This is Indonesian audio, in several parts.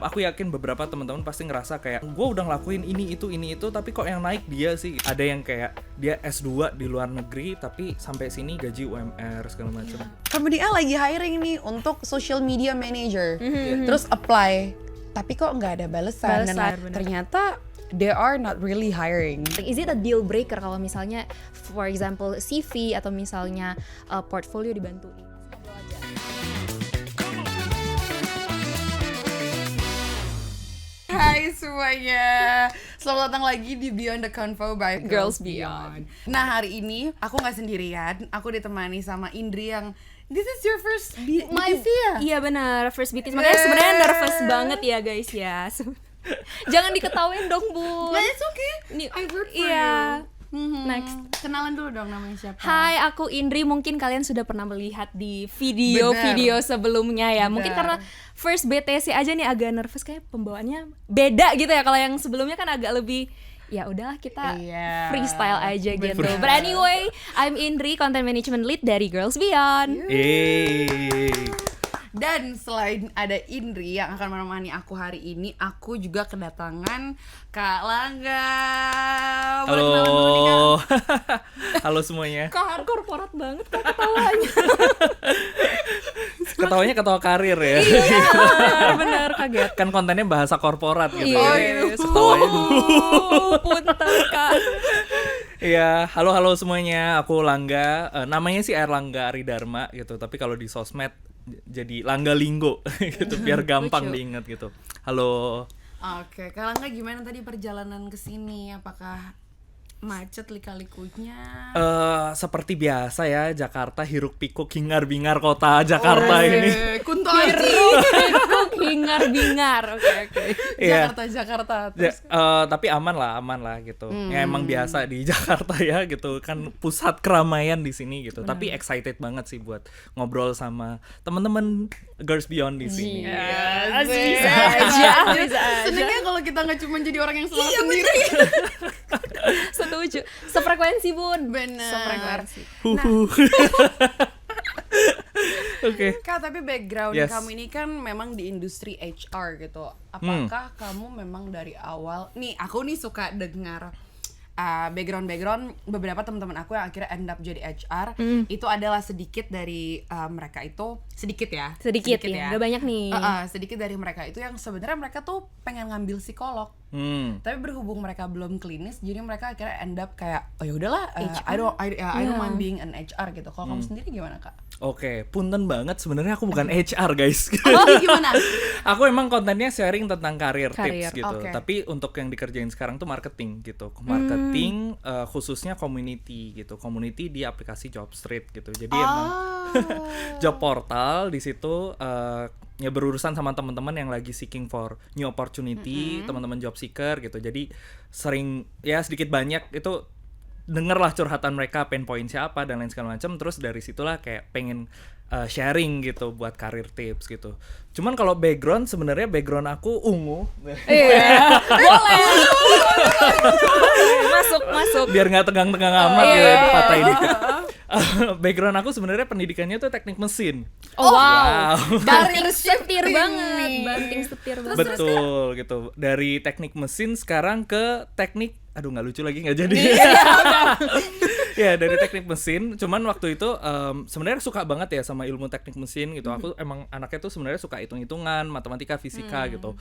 Aku yakin beberapa teman-teman pasti ngerasa kayak gue udah ngelakuin ini itu tapi kok yang naik dia sih. Ada yang kayak dia S2 di luar negeri tapi sampai sini gaji UMR segala macam. Company A lagi hiring nih untuk social media manager. Terus apply, tapi kok nggak ada balasan. Dan ternyata they are not really hiring. Is it a deal breaker kalau misalnya for example CV atau misalnya portfolio dibantuin? Hai semuanya, selamat datang lagi di Beyond the Convo by Girls Beyond. Nah hari ini aku nggak sendirian, aku ditemani sama Indri yang this is your first BTC ya? Iya benar, first BTS. Makanya sebenarnya nervous banget ya guys ya. Jangan diketawain dong Bu. Nah, it's okay. I vote for you. Next. Kenalan dulu dong namanya siapa? Hai, aku Indri. Mungkin kalian sudah pernah melihat di video-video sebelumnya ya. Mungkin karena first BTC aja nih agak nervous, kayak pembawaannya beda gitu ya. Kalau yang sebelumnya kan agak lebih ya udahlah kita freestyle aja gitu. But anyway, I'm Indri, content management lead dari Girls Beyond. Dan selain ada Indri yang akan menemani aku hari ini, aku juga kedatangan Kak Langga. Halo. Halo semuanya. Kak, korporat banget Kak ketawanya. Ketawanya ketawa karir ya. Iya, benar kaget. Kan kontennya bahasa korporat gitu. Iya. Ketawanya Punten Kak. Iya, halo semuanya. Aku Langga. Namanya sih Erlangga Aridharma gitu. Tapi kalau di sosmed jadi Langga Linggo gitu biar gampang diingat gitu. Halo. Oke, Kak Langga gimana tadi perjalanan ke sini? Apakah macet lika-likunya? Seperti biasa ya, Jakarta hiruk pikuk hingar-bingar kota Jakarta ini. Kunto Aji. Hingar-bingar. Oke. Jakarta. Tapi aman lah gitu. Ya emang biasa di Jakarta ya gitu kan, pusat keramaian di sini gitu. Tapi excited banget sih buat ngobrol sama teman-teman Girls Beyond di sini. Bisa aja. Senengnya kalau kita nggak cuma jadi orang yang semangat sendiri. Setuju. Sefrekuensi Bun. Benar. Sefrekuensi. Oke. Kak, tapi background kamu ini kan memang di industri HR gitu. Apakah kamu memang dari awal, nih aku nih suka dengar background beberapa teman-teman aku yang akhirnya end up jadi HR, itu adalah sedikit dari mereka itu sedikit ya, udah banyak nih. Sedikit dari mereka itu yang sebenarnya mereka tuh pengen ngambil psikolog, tapi berhubung mereka belum klinis, jadi mereka akhirnya end up kayak oh ya udahlah, I don't mind being an HR gitu. Kalau kamu sendiri gimana Kak? Oke, punten banget sebenarnya aku bukan HR guys. Oh gimana? Aku emang kontennya sharing tentang karir tips gitu. Okay. Tapi untuk yang dikerjain sekarang tuh marketing gitu. Marketing khususnya community gitu. Community di aplikasi Jobstreet gitu. Jadi emang job portal di situ ya berurusan sama teman-teman yang lagi seeking for new opportunity, teman-teman job seeker gitu. Jadi sering ya sedikit banyak itu dengerlah curhatan mereka, pain point siapa dan lain segala macam, terus dari situlah kayak pengen sharing gitu buat karir tips gitu. Cuman kalau background sebenarnya background aku ungu. Iya. Boleh. Masuk. Biar nggak tegang-tegang amat ya dipatahin dikit. Background aku sebenarnya pendidikannya tuh teknik mesin. Wow. Banting setir banget. Betul gitu. Dari teknik mesin sekarang ke teknik, aduh nggak lucu lagi, nggak jadi. Ya dari teknik mesin. Cuman waktu itu sebenarnya suka banget ya sama ilmu teknik mesin gitu. Aku emang anaknya tuh sebenarnya suka hitung-hitungan, matematika, fisika gitu.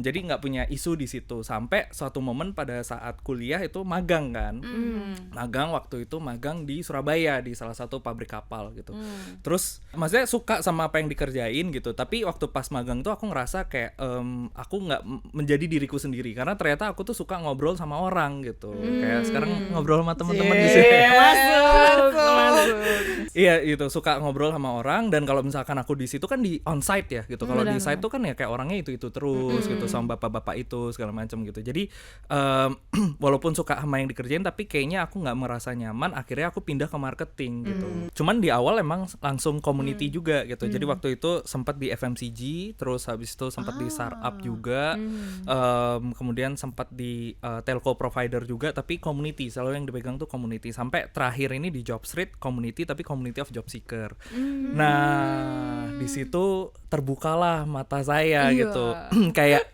Jadi nggak punya isu di situ. Sampai suatu momen pada saat kuliah itu magang kan. Magang waktu itu magang di Surabaya di salah satu pabrik kapal gitu. Terus maksudnya suka sama apa yang dikerjain gitu. Tapi waktu pas magang tuh aku ngerasa kayak aku nggak menjadi diriku sendiri, karena ternyata aku tuh suka ngobrol sama orang gitu. Kayak sekarang ngobrol sama teman-teman di sini. Masuk. Iya itu, suka ngobrol sama orang. Dan kalau misalkan aku di situ kan di onsite ya gitu. Kalau di site tuh kan ya kayak orangnya itu terus gitu, sama bapak-bapak itu segala macam gitu. Jadi walaupun suka sama yang dikerjain, tapi kayaknya aku nggak merasa nyaman. Akhirnya aku pindah ke marketing gitu. Cuman di awal emang langsung community juga gitu. Jadi waktu itu sempat di FMCG, terus habis itu sempat di startup juga, kemudian sempat di telco provider juga, tapi community selalu yang dipegang tuh community. sampai terakhir ini di Job Street community tapi community of job seeker. Nah, di situ terbukalah mata saya gitu. Kayak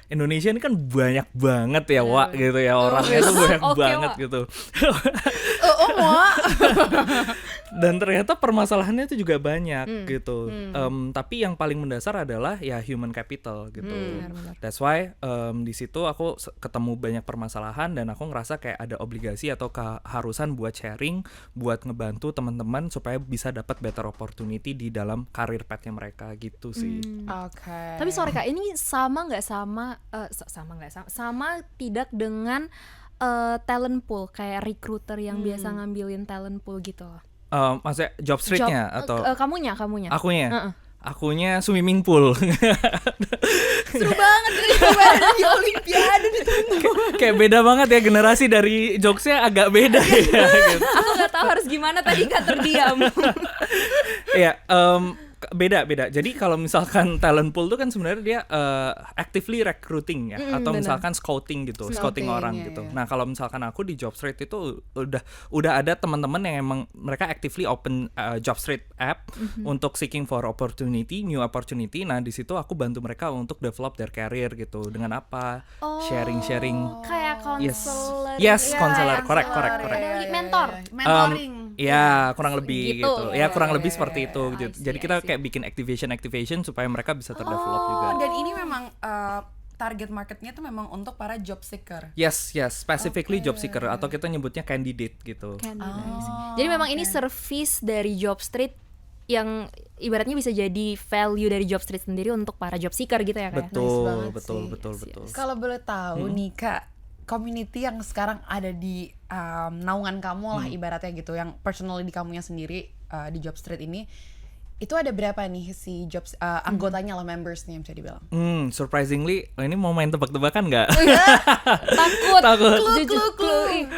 Indonesia ini kan banyak banget ya, Wak, gitu ya, orangnya tuh banyak banget Wak. gitu. Wak. Dan ternyata permasalahannya itu juga banyak gitu. Tapi yang paling mendasar adalah ya human capital gitu. Benar-benar. That's why di situ aku ketemu banyak permasalahan dan aku ngerasa kayak ada obligasi atau keharusan buat sharing, buat ngebantu teman-teman supaya bisa dapat better opportunity di dalam career path-nya mereka gitu sih. Oke. Tapi sorry Kak, ini sama tidak dengan talent pool kayak recruiter yang biasa ngambilin talent pool gitu loh. Maksudnya job street-nya atau kamunya? Akunya? Akunya swimming pool. Seru banget di Olimpiade ditunggu. Kayak beda banget ya, generasi dari jokesnya agak beda ya gitu. Aku nggak tahu harus gimana tadi, nggak terdiam. Iya, beda. Jadi kalau misalkan talent pool tuh kan sebenarnya dia actively recruiting ya, atau bener. misalkan scouting gitu, scouting orang ya, gitu. ya. Nah kalau misalkan aku di Job Street itu udah ada teman-teman yang emang mereka actively open Job Street app untuk seeking for opportunity, new opportunity. Nah di situ aku bantu mereka untuk develop their career gitu. Dengan apa? Sharing. Kayak counselor. Yes, Ya, counselor. Correct. Mentor. Mentoring. Ya kurang lebih Gitu. gitu. Ya kurang lebih ya, seperti ya, itu ya. gitu. I see, Jadi I kita see. kayak bikin activation supaya mereka bisa terdevelop juga. Dan ini memang target marketnya tuh memang untuk para job seeker. Yes, specifically job seeker atau kita nyebutnya candidate gitu. Jadi memang ini service dari Job Street yang ibaratnya bisa jadi value dari Job Street sendiri untuk para job seeker gitu ya Kak? Betul. Kalau boleh tahu nih Kak, community yang sekarang ada di naungan kamu lah ibaratnya gitu, yang personally di kamunya sendiri di Job Street ini, itu ada berapa nih si anggotanya lah, membersnya bisa dibilang? Surprisingly, ini mau main tebak-tebakan nggak? Takut. Clue.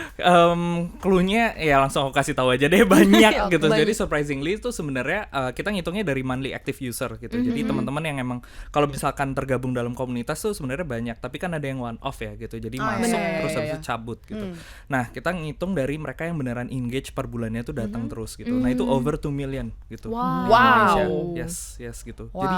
Cluenya ya langsung aku kasih tahu aja deh, banyak gitu. Banyak. Jadi surprisingly itu sebenarnya kita ngitungnya dari monthly active user gitu. Jadi teman-teman yang emang kalau misalkan tergabung dalam komunitas tuh sebenarnya banyak, tapi kan ada yang one off ya gitu. Jadi masuk terus habis itu cabut gitu. Nah, kita ngitung dari mereka yang beneran engage per bulannya tuh datang terus gitu. Nah, itu over 2 million gitu. Wow. Indonesia. Yes gitu. Jadi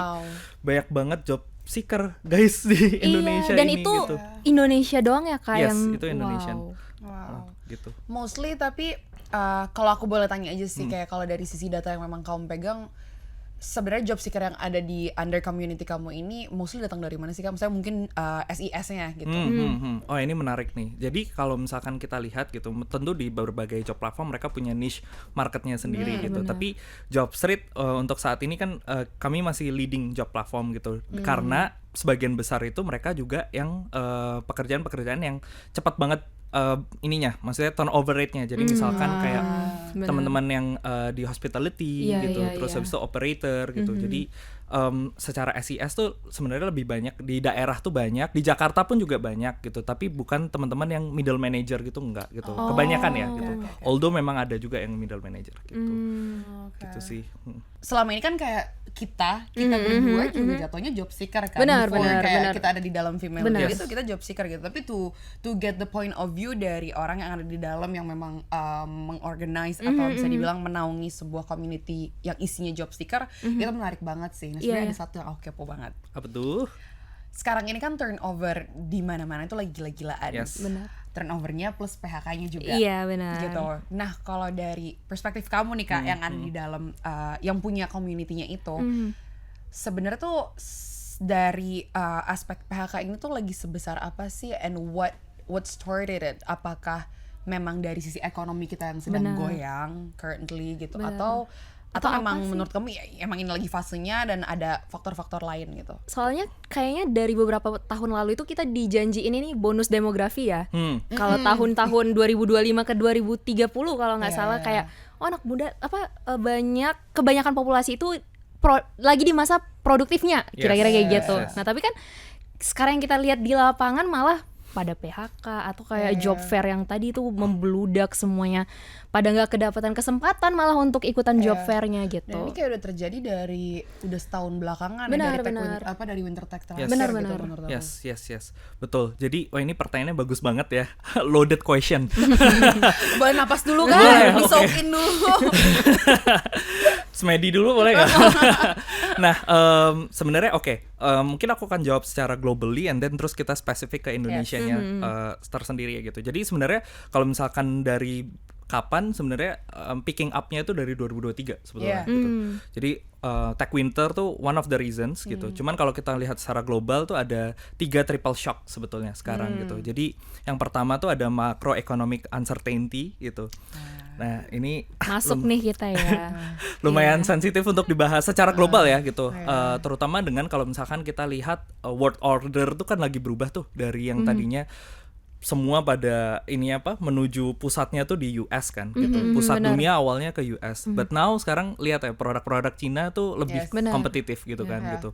banyak banget job seeker guys di Indonesia dan ini itu gitu. Indonesia doang ya Kak? Yes, yang itu Indonesian. Wow. Gitu. Mostly, tapi kalau aku boleh tanya aja sih, kayak kalau dari sisi data yang memang kamu pegang, sebenarnya job seeker yang ada di under community kamu ini mostly datang dari mana sih Kak? Misalnya mungkin SIS-nya gitu. Oh, ini menarik nih. Jadi kalau misalkan kita lihat gitu, tentu di berbagai job platform mereka punya niche marketnya sendiri gitu. Tapi Job Street untuk saat ini kan kami masih leading job platform gitu. Karena sebagian besar itu mereka juga yang pekerjaan-pekerjaan yang cepat banget ininya, maksudnya turnover rate-nya. Jadi misalkan kayak teman-teman yang di hospitality gitu, terus habis itu operator gitu. Jadi secara SES tuh sebenarnya lebih banyak di daerah tuh banyak, di Jakarta pun juga banyak gitu. Tapi bukan teman-teman yang middle manager gitu, enggak gitu. Kebanyakan ya gitu. Although memang ada juga yang middle manager gitu. Gitu sih. Selama ini kan kayak kita berdua juga jatuhnya job seeker kan. Benar. Kayak kita ada di dalam female Benar. itu kita job seeker gitu. Tapi to get the point of view dari orang yang ada di dalam yang memang mengorganize atau bisa dibilang menaungi sebuah community yang isinya job seeker, itu menarik banget sih. Nah, sebenarnya ada satu yang aku kepo banget. Apa tuh? Sekarang ini kan turnover di mana-mana itu lagi gila-gilaan. Yes. Benar. Turnovernya plus PHK-nya juga. Iya benar. Gitu. Nah, kalau dari perspektif kamu nih Kak, yang ada di dalam yang punya community-nya itu, sebenarnya tuh dari aspek PHK ini tuh lagi sebesar apa sih, and what started it? Apakah memang dari sisi ekonomi kita yang sedang goyang currently gitu, atau emang menurut kamu ya emang ini lagi fasenya dan ada faktor-faktor lain gitu? Soalnya kayaknya dari beberapa tahun lalu itu kita dijanjiin ini bonus demografi ya. Kalau tahun-tahun 2025 ke 2030 kalau nggak salah, kayak anak muda kebanyakan populasi itu lagi di masa produktifnya, kira-kira kayak gitu. Nah, tapi kan sekarang yang kita lihat di lapangan malah pada PHK atau kayak job fair yang tadi itu membludak semuanya pada nggak kedapatan kesempatan malah untuk ikutan job fairnya gitu. Dan ini kayak udah terjadi udah setahun belakangan dari Winter Tech terakhir. Benar-benar. Yes. Betul. Jadi ini pertanyaannya bagus banget ya. Loaded question. Boleh napas dulu kan? Disokin dulu. Smedi dulu boleh nggak? Nah, sebenarnya mungkin aku akan jawab secara globally and then terus kita spesifik ke Indonesianya tersendiri ya gitu. Jadi sebenarnya kalau misalkan dari kapan sebenarnya picking up-nya itu dari 2023 sebetulnya gitu. Jadi Tech Winter tuh one of the reasons gitu. Cuman kalau kita lihat secara global tuh ada 3 triple shock sebetulnya sekarang gitu. Jadi yang pertama tuh ada macroeconomic uncertainty gitu. Nah, ini masuk nih kita ya. Lumayan sensitif untuk dibahas secara global ya gitu. Terutama dengan kalau misalkan kita lihat world order tuh kan lagi berubah tuh dari yang tadinya semua pada menuju pusatnya tuh di US kan gitu. Pusat dunia awalnya ke US. But now sekarang lihat ya produk-produk Cina tuh lebih kompetitif gitu kan gitu.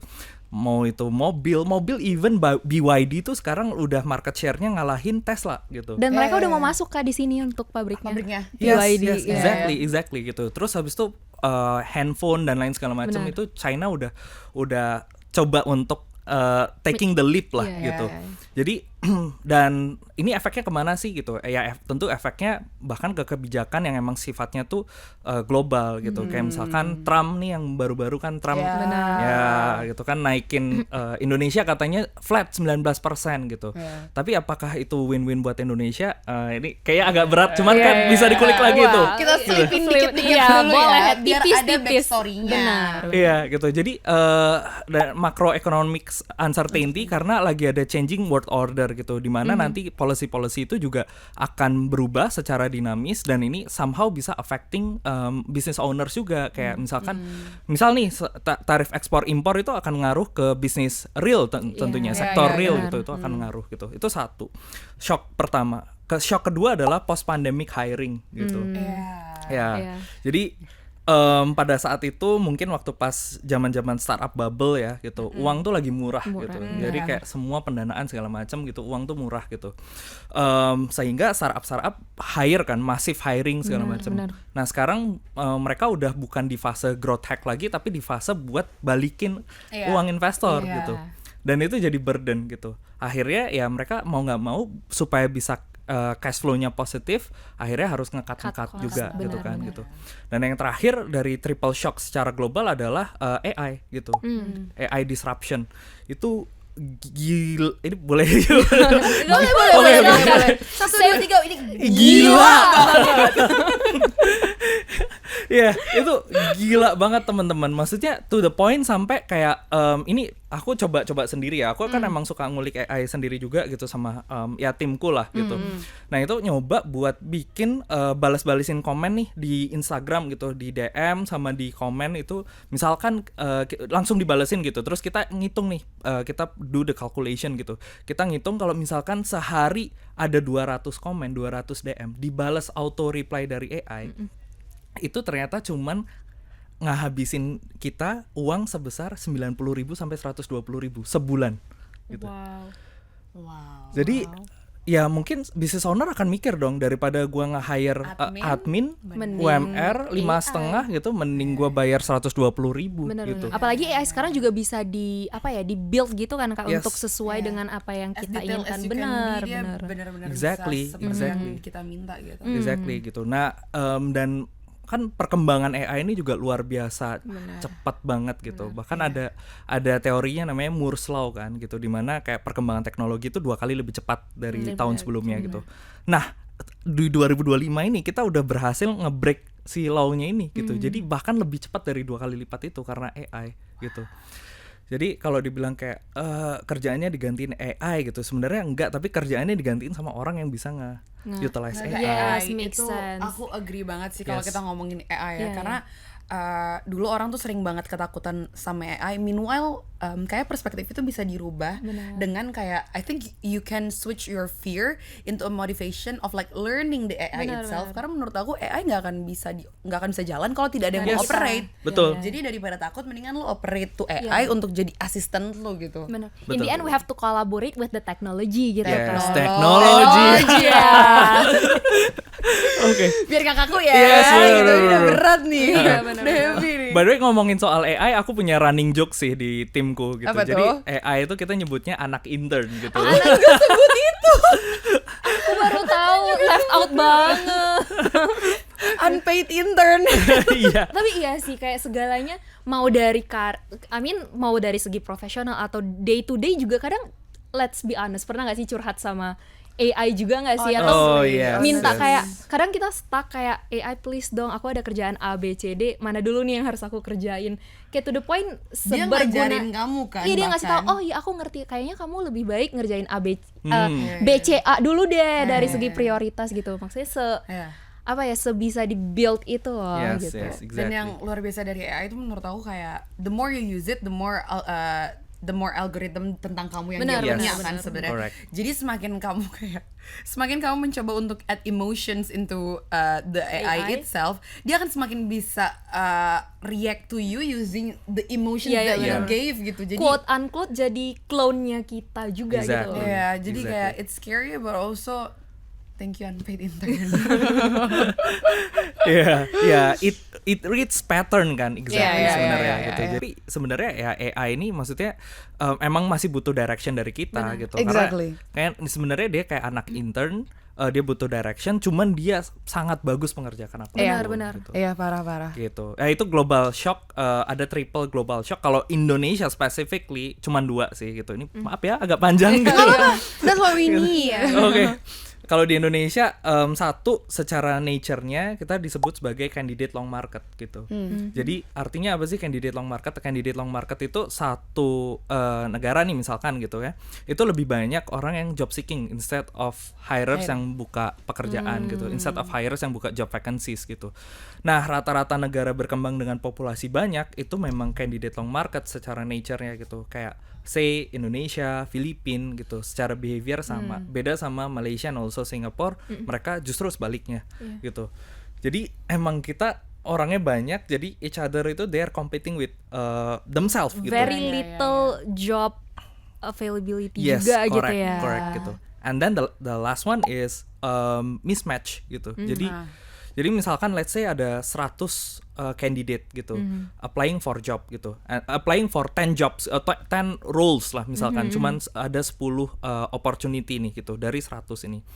Mau itu mobil even BYD tuh sekarang udah market share-nya ngalahin Tesla gitu. Dan mereka udah mau masuk di sini untuk pabriknya. BYD. Yes, exactly gitu. Terus habis itu handphone dan lain segala macam itu China udah coba untuk taking the leap lah gitu. Jadi dan ini efeknya kemana sih gitu? Tentu efeknya bahkan ke kebijakan yang emang sifatnya tuh global gitu. Kayak misalkan Trump nih yang baru-baru kan Trump ya gitu kan naikin Indonesia katanya flat 19% gitu. Tapi apakah itu win-win buat Indonesia? Ini kayak agak berat, cuman kan bisa dikulik lagi tuh. Kita selipin dikit-dikit dulu boleh, ya, biar ada tipis-tipis. backstory-nya. Benar. Gitu. Jadi macroeconomic uncertainty karena lagi ada changing world order gitu, dimana nanti policy itu juga akan berubah secara dinamis dan ini somehow bisa affecting business owners juga kayak misalkan misal nih tarif ekspor impor itu akan ngaruh ke bisnis real tentunya sektor real gitu itu akan ngaruh gitu. Itu satu shock pertama. Shock kedua adalah post pandemic hiring gitu. Jadi pada saat itu mungkin waktu pas zaman-zaman startup bubble ya gitu, uang tuh lagi murah gitu. Jadi kayak semua pendanaan segala macam gitu, uang tuh murah gitu. Sehingga startup hire kan, massive hiring segala macam. Nah, sekarang mereka udah bukan di fase growth hack lagi tapi di fase buat balikin uang investor gitu. Dan itu jadi burden gitu. Akhirnya ya mereka mau nggak mau supaya bisa cash flow-nya positif, akhirnya harus nge-cut juga gitu kan gitu. Dan yang terakhir dari triple shock secara global adalah AI gitu. AI disruption. Itu ini boleh. Boleh. 1, 2, 3 ini gila banget. Ya, itu gila banget teman-teman. Maksudnya to the point sampai kayak ini aku coba sendiri ya. Aku kan emang suka ngulik AI sendiri juga gitu sama ya timku lah gitu. Nah, itu nyoba buat bikin balas-balisin komen nih di Instagram gitu, di DM sama di komen itu misalkan langsung dibalesin gitu. Terus kita ngitung nih, kita do the calculation gitu. Kita ngitung kalau misalkan sehari ada 200 komen, 200 DM dibalas auto reply dari AI. Itu ternyata cuman ngahabisin kita uang sebesar 90.000 sampai 120.000 sebulan gitu. Wow. Jadi ya mungkin business owner akan mikir dong, daripada gua nge-hire admin UMR 5,5 gitu, mending gua bayar 120.000 gitu. Apalagi AI sekarang juga bisa di build gitu kan Kak, untuk sesuai dengan apa yang kita inginkan. Benar. Exactly. Kita minta gitu. Exactly gitu. Nah, dan kan perkembangan AI ini juga luar biasa cepat banget gitu. Bahkan ada teorinya namanya Moore's Law kan gitu, dimana kayak perkembangan teknologi itu 2 kali lebih cepat dari tahun sebelumnya gitu. Nah, di 2025 ini kita udah berhasil nge-break si law-nya ini gitu. Jadi bahkan lebih cepat dari 2 kali lipat itu karena AI gitu. Jadi kalau dibilang kayak kerjaannya digantiin AI gitu, sebenarnya enggak, tapi kerjaannya digantiin sama orang yang bisa utilize AI. Yes, makes itu sense. aku agree banget sih kalau kita ngomongin AI ya, karena dulu orang tuh sering banget ketakutan sama AI. Meanwhile, kayak perspektif itu bisa dirubah dengan kayak I think you can switch your fear into a motivation of like learning the AI itself. Karena menurut aku AI nggak akan bisa jalan kalau tidak ada yang mau operate. Betul. Jadi daripada takut, mendingan lo operate tuh AI untuk jadi asisten lo gitu. Bener. In the end we have to collaborate with the technology gitu Yes, kan. teknologi. Oke. Biar kakakku ya. Yes, Gitu, ini udah berat nih. Udah heavy nih. By the way, ngomongin soal AI, aku punya running joke sih di timku gitu. Apa Jadi tuh? AI itu kita nyebutnya anak intern gitu. Anak gue sebut itu. Aku baru tahu, left out banget. Unpaid intern. Iya. Tapi iya sih, kayak segalanya mau dari mau dari segi profesional atau day to day juga kadang, let's be honest, pernah gak sih curhat sama AI juga gak sih? Atau yes, minta yes. kayak, kadang kita stuck kayak, AI please dong, aku ada kerjaan A, B, C, D, mana dulu nih yang harus aku kerjain. Kayak to the point, Dia ngajarin kamu kan. Iya, dia ngasih tahu, bahkan. oh iya aku ngerti, kayaknya kamu lebih baik ngerjain A, B, B, C, A dulu deh dari segi prioritas gitu. Maksudnya apa ya, sebisa di build itu loh Yes, gitu. yes, exactly. Dan yang luar biasa dari AI itu menurut aku kayak the more you use it, the more algorithm tentang kamu yang Benar, dia punya benar, kan benar. sebenarnya. Correct. Jadi semakin kamu mencoba untuk add emotions into the AI itself, dia akan semakin bisa react to you using the emotions Iya, that you benar. gave gitu. Jadi Quote unquote jadi clone-nya kita juga gitu Exactly. loh. ya, jadi Exactly. kayak it's scary but also thank you unpaid intern. Ya, it reads pattern kan, exactly Iya, sebenarnya iya, gitu. iya. Jadi sebenarnya ya AI ini maksudnya emang masih butuh direction dari kita gitu. Exactly. Karena kayak sebenarnya dia kayak anak intern, dia butuh direction, cuman dia sangat bagus mengerjakan apa. Benar. Gitu. Iya, parah. Gitu. Itu global shock, ada triple global shock. Kalau Indonesia specifically cuman 2 sih gitu. Ini maaf ya agak panjang gitu. That's what we need. Oke. Kalau di Indonesia, satu secara nature-nya kita disebut sebagai candidate long market gitu. Jadi artinya apa sih candidate long market? Candidate long market itu satu negara nih misalkan gitu ya, itu lebih banyak orang yang job seeking instead of hirers yang buka pekerjaan gitu, instead of hirers yang buka job vacancies gitu. Nah rata-rata negara berkembang dengan populasi banyak itu memang candidate long market secara nature-nya gitu, kayak say Indonesia, Filipina gitu, secara behavior sama, beda sama Malaysia and also Singapore, mereka justru sebaliknya gitu. Jadi emang kita orangnya banyak, jadi each other itu they are competing with themselves gitu. Very little job availability Yes, juga correct, gitu ya. correct gitu. And then the last one is mismatch gitu. Jadi misalkan let's say ada 100 candidate gitu, applying for job gitu, applying for 10 jobs, 10 roles lah misalkan, cuman ada 10 opportunity nih gitu dari 100 ini.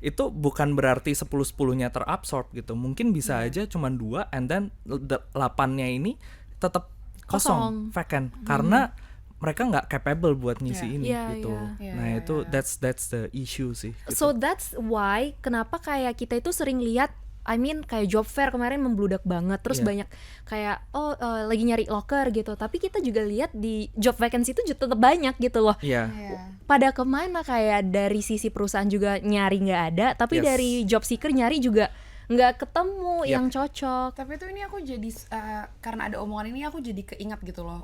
Itu bukan berarti 10-10-nya terabsorb gitu, mungkin bisa aja cuman 2 and then 8-nya ini tetap kosong, vacant, karena mereka nggak capable buat ngisi ini gitu. Nah itu that's the issue sih. Gitu. So that's why kenapa kayak kita itu sering lihat, kayak job fair kemarin membludak banget, terus banyak kayak lagi nyari loker gitu, tapi kita juga lihat di job vacancy itu tetap banyak gitu loh. Pada kemana, kayak dari sisi perusahaan juga nyari nggak ada, tapi dari job seeker nyari juga nggak ketemu yang cocok. Tapi tuh ini aku jadi karena ada omongan ini aku jadi keingat gitu loh.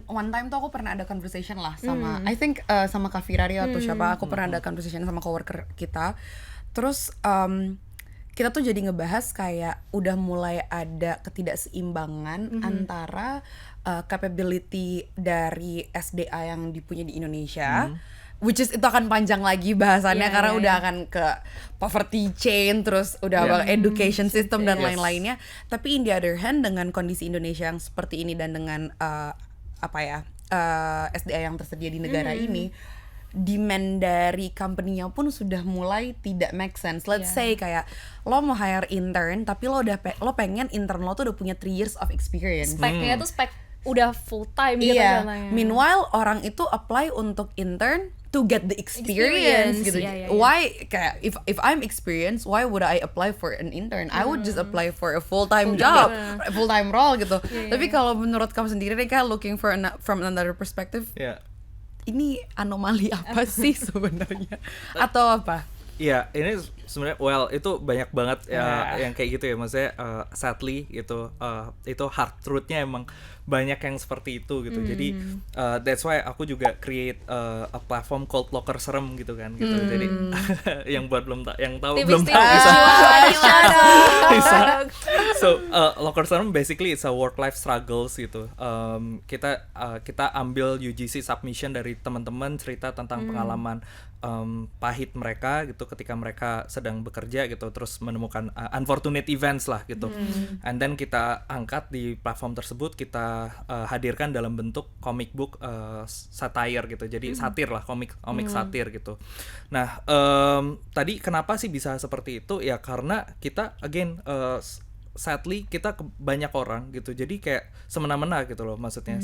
One time tuh aku pernah ada conversation lah sama I think sama Kak Firari atau siapa, aku pernah ada conversation sama coworker kita. Terus kita tuh jadi ngebahas kayak udah mulai ada ketidakseimbangan antara capability dari SDA yang dipunya di Indonesia, which is itu akan panjang lagi bahasannya karena udah akan ke poverty chain, terus udah education system dan lain-lainnya. Tapi in the other hand, dengan kondisi Indonesia yang seperti ini dan dengan SDA yang tersedia di negara ini, demand dari company-nya pun sudah mulai tidak make sense. Let's say kayak lo mau hire intern, tapi lo pengen intern lo tuh udah punya 3 years of experience. Speknya tuh spek udah full time gitu Iya. Meanwhile orang itu apply untuk intern to get the experience gitu. Why kayak if I'm experienced, why would I apply for an intern? I would just apply for a full-time job, full-time role gitu. Tapi kalau menurut kamu sendiri nih, kayak looking for from another perspective, ini anomali apa sih sebenarnya? Atau apa? Iya, ini sebenarnya itu banyak banget ya yang kayak gitu ya, maksudnya sadly gitu, itu hard truth-nya emang banyak yang seperti itu gitu. Jadi that's why aku juga create a platform called Locker Serem gitu kan gitu. Jadi yang buat yang tahu belum tahu bisa. So Locker Serem basically it's a work life struggles gitu. Kita ambil UGC submission dari teman-teman cerita tentang pengalaman pahit mereka gitu ketika mereka sedang bekerja gitu, terus menemukan unfortunate events lah gitu, and then kita angkat di platform tersebut, kita hadirkan dalam bentuk comic book satire gitu, jadi satir lah, komik satir gitu. Nah tadi kenapa sih bisa seperti itu ya, karena kita again sadly kita banyak orang gitu, jadi kayak semena-mena gitu loh, maksudnya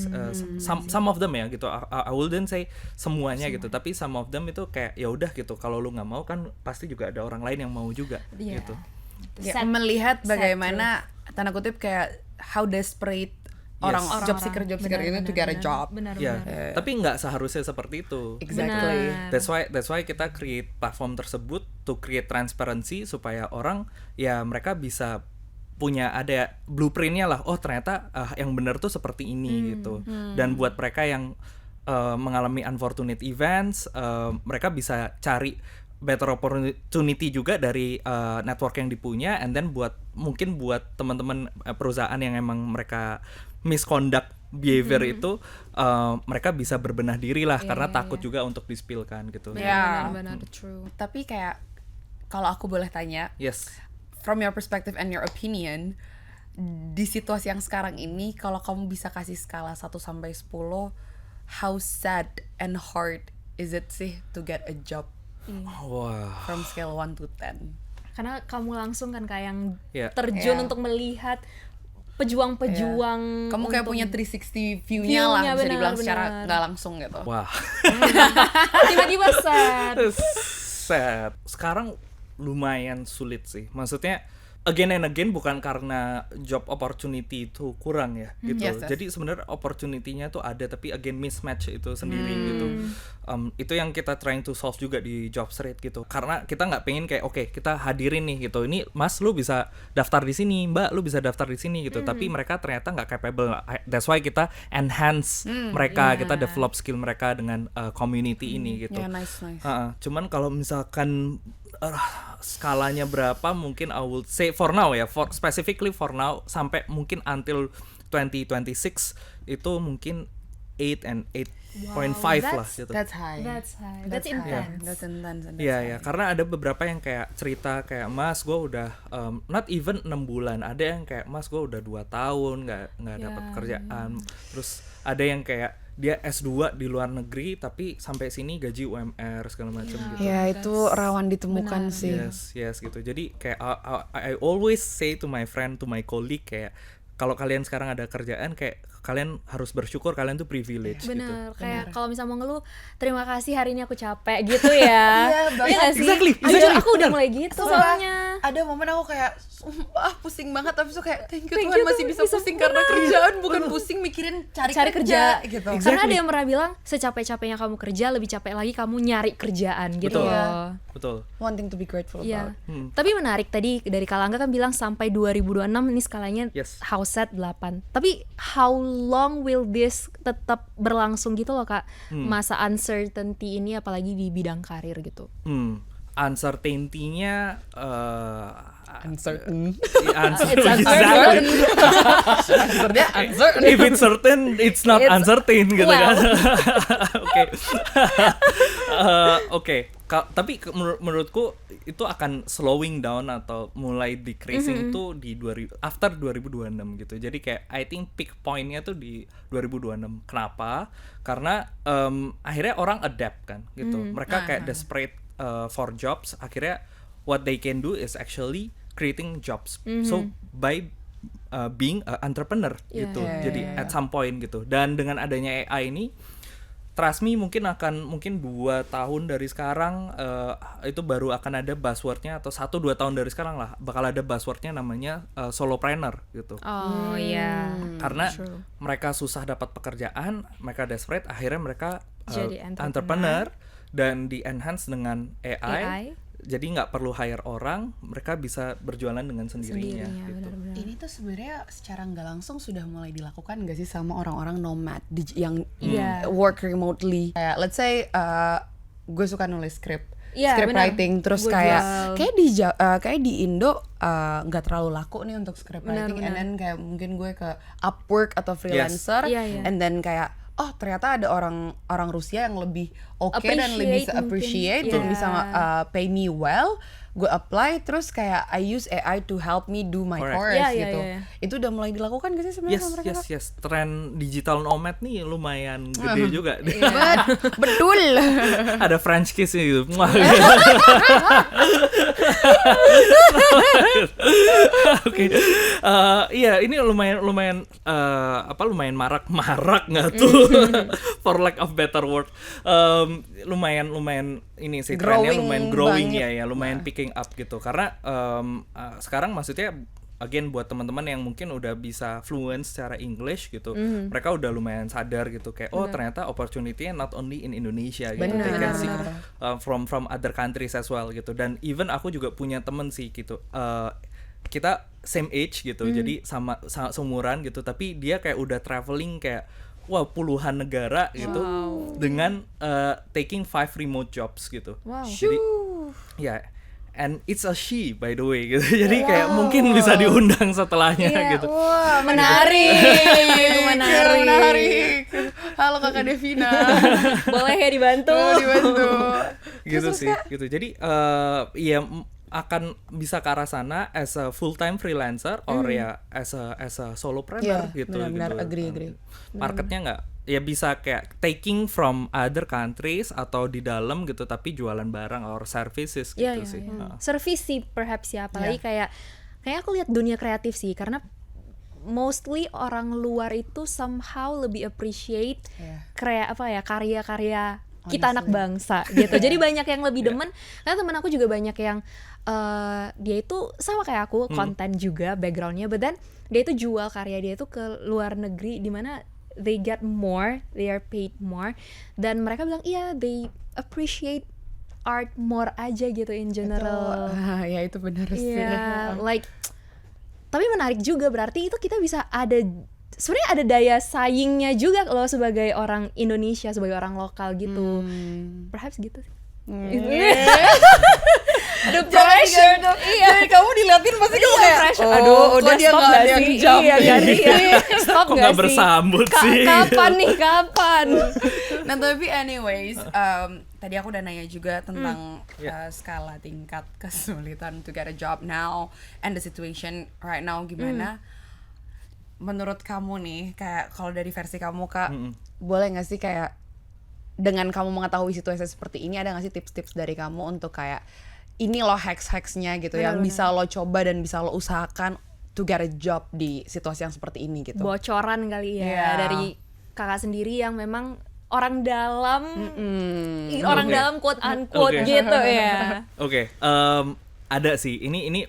some of them ya gitu, I wouldn't say semuanya gitu, tapi some of them itu kayak ya udah gitu, kalau lu nggak mau kan pasti juga ada orang lain yang mau juga gitu. Melihat bagaimana tanda kutip kayak how desperate orang job seeker ini to get a job. Tapi nggak seharusnya seperti itu. Exactly. That's why kita create platform tersebut to create transparency, supaya orang ya mereka bisa punya ada blueprintnya lah, oh ternyata yang benar tuh seperti ini gitu. Dan buat mereka yang mengalami unfortunate events, mereka bisa cari better opportunity juga dari network yang dipunya, and then mungkin buat teman-teman perusahaan yang emang mereka misconduct behavior itu, mereka bisa berbenah diri lah, karena takut juga untuk di-spill-kan gitu. Benar-benar true. Tapi kayak kalau aku boleh tanya, from your perspective and your opinion, di situasi yang sekarang ini, kalau kamu bisa kasih skala 1 sampai 10, how sad and hard is it sih to get a job? From scale 1 to 10. Karena kamu langsung kan kayak yang terjun untuk melihat pejuang-pejuang. Kamu kayak punya 360 view-nya lah, bisa dibilang secara nggak langsung gitu. Tiba-tiba sad. Sekarang lumayan sulit sih, maksudnya again and again bukan karena job opportunity itu kurang ya gitu. Jadi sebenarnya opportunity-nya tuh ada, tapi again mismatch itu sendiri gitu. Itu yang kita trying to solve juga di Jobstreet gitu. Karena kita nggak pengen kayak oke, kita hadirin nih gitu. Ini Mas lu bisa daftar di sini, Mbak lu bisa daftar di sini gitu. Tapi mereka ternyata nggak capable. That's why kita enhance mereka, kita develop skill mereka dengan community ini gitu. Nice. Cuman kalau misalkan skalanya berapa, mungkin I would say for now ya, specifically for now sampai mungkin until 2026 itu mungkin 8 and 8.5 lah gitu. That's high. That's intense. That's intense. Iya, karena ada beberapa yang kayak cerita kayak Mas gue udah not even 6 bulan, ada yang kayak Mas gue udah 2 tahun nggak dapat kerjaan. Terus ada yang kayak dia S2 di luar negeri tapi sampai sini gaji UMR segala macam gitu. Ya itu rawan ditemukan sih. Yes gitu. Jadi kayak I always say to my friend, to my colleague, kayak kalau kalian sekarang ada kerjaan, kayak kalian harus bersyukur, kalian tuh privilege gitu. Bener, kayak kalau misalnya mau ngeluh, terima kasih hari ini aku capek gitu ya. Iya sih. Exactly. Aku udah mulai gitu soalnya. Ada momen aku kayak pusing banget, tapi tuh kayak thank you Tuhan masih bisa pusing karena kerjaan, bukan pusing mikirin cari kerja gitu. Karena ada yang pernah bilang secapek-capeknya kamu kerja, lebih capek lagi kamu nyari kerjaan gitu. Betul. One thing to be grateful about. Tapi menarik tadi dari Kalangga kan bilang sampai 2026 ini skalanya how sad 8. Tapi how long will this tetap berlangsung gitu loh Kak, masa uncertainty ini apalagi di bidang karir gitu. Uncertainty-nya uncertain. If it's certain, it's not uncertain gitu kan. Oke. Tapi menurutku itu akan slowing down atau mulai decreasing tuh di after 2026 gitu. Jadi kayak I think peak point-nya tuh di 2026. Kenapa? Karena akhirnya orang adapt kan gitu. Mereka kayak desperate for jobs. Akhirnya what they can do is actually creating jobs. So by being an entrepreneur gitu. Jadi at some point gitu. Dan dengan adanya AI ini, trust me mungkin 2 tahun dari sekarang itu baru akan ada buzzword-nya, atau 1-2 tahun dari sekarang lah bakal ada buzzword-nya namanya solopreneur gitu. Karena mereka susah dapat pekerjaan, mereka desperate, akhirnya mereka jadi entrepreneur dan di enhance dengan AI. jadi nggak perlu hire orang, mereka bisa berjualan dengan sendirinya gitu. benar-benar. Ini tuh sebenarnya secara nggak langsung sudah mulai dilakukan nggak sih sama orang-orang nomad yang work remotely. Kayak let's say gue suka nulis script writing, terus kayak di Indo nggak terlalu laku nih untuk script writing, and then kayak mungkin gue ke Upwork atau freelancer, and then kayak oh ternyata ada orang Rusia yang lebih oke dan lebih bisa appreciate dan bisa pay me well. Gue apply, terus kayak I use AI to help me do my course gitu. Itu udah mulai dilakukan gak sih sebenarnya sama mereka? Yes. Tren digital nomad nih lumayan gede juga. Betul. Ada French kiss gitu. Oke. Iya, ini lumayan marak nggak tuh? For lack of better word. Lumayan ini sih trennya lumayan growing ya, lumayan picking up gitu. Karena sekarang maksudnya again buat teman-teman yang mungkin udah bisa fluent secara English gitu, mereka udah lumayan sadar gitu kayak ternyata opportunity-nya not only in Indonesia gitu, they can see from other countries as well gitu. Dan even aku juga punya temen sih gitu, kita same age gitu, jadi sama seumuran gitu, tapi dia kayak udah traveling kayak puluhan negara gitu dengan taking 5 remote jobs gitu. Jadi and it's a she by the way gitu. Jadi kayak mungkin bisa diundang setelahnya gitu. Wah, menarik. Halo Kakak Devina. Boleh ya dibantu. Gitu sih, gitu. Jadi akan bisa ke arah sana as a full time freelancer or ya as a solopreneur gitu. Benar-benar agree. Marketnya nggak ya bisa kayak taking from other countries atau di dalam gitu, tapi jualan barang or services gitu sih. Service sih perhaps ya, apalagi kayak aku lihat dunia kreatif sih, karena mostly orang luar itu somehow lebih appreciate karya-karya kita anak bangsa gitu. Jadi banyak yang lebih demen. Karena teman aku juga banyak yang dia itu sama kayak aku, konten juga backgroundnya, but then dia itu jual karya dia itu ke luar negeri di mana they get more, they are paid more, dan mereka bilang they appreciate art more aja gitu in general. Ya itu benar sih. Like tapi menarik juga, berarti itu kita bisa sebenarnya ada daya saingnya juga loh sebagai orang Indonesia, sebagai orang lokal gitu. Perhaps gitu sih. The pressure tuh. Iya, kamu diliatin pasti kamu kayak pressure. Aduh, udah dia stop nggak gak ada yang sih? jump. Stop kok gak nggak sih? bersambut sih? Kapan? Nah tapi anyways, tadi aku udah nanya juga tentang skala tingkat kesulitan to get a job now and the situation right now gimana. Menurut kamu nih, kayak kalau dari versi kamu Kak, boleh gak sih kayak dengan kamu mengetahui situasi seperti ini, ada gak sih tips-tips dari kamu untuk kayak ini loh hacks-hacksnya gitu yang bisa lo coba dan bisa lo usahakan to get a job di situasi yang seperti ini gitu. Bocoran kali ya dari kakak sendiri yang memang orang dalam, dalam quote unquote gitu ya. Ada sih. Ini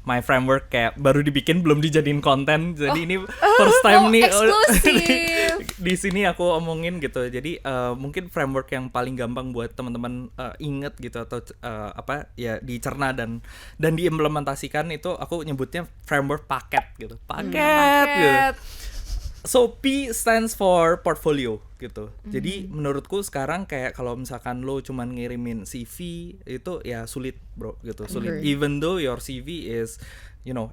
my framework kayak baru dibikin, belum dijadiin konten, jadi ini first time nih eksklusif. di sini aku omongin gitu. Jadi mungkin framework yang paling gampang buat teman-teman inget gitu atau dicerna dan diimplementasikan itu aku nyebutnya framework paket gitu. Paket. Gitu. So P stands for portfolio gitu. Jadi menurutku sekarang kayak kalau misalkan lo cuman ngirimin CV itu ya sulit bro gitu. Sulit. Even though your CV is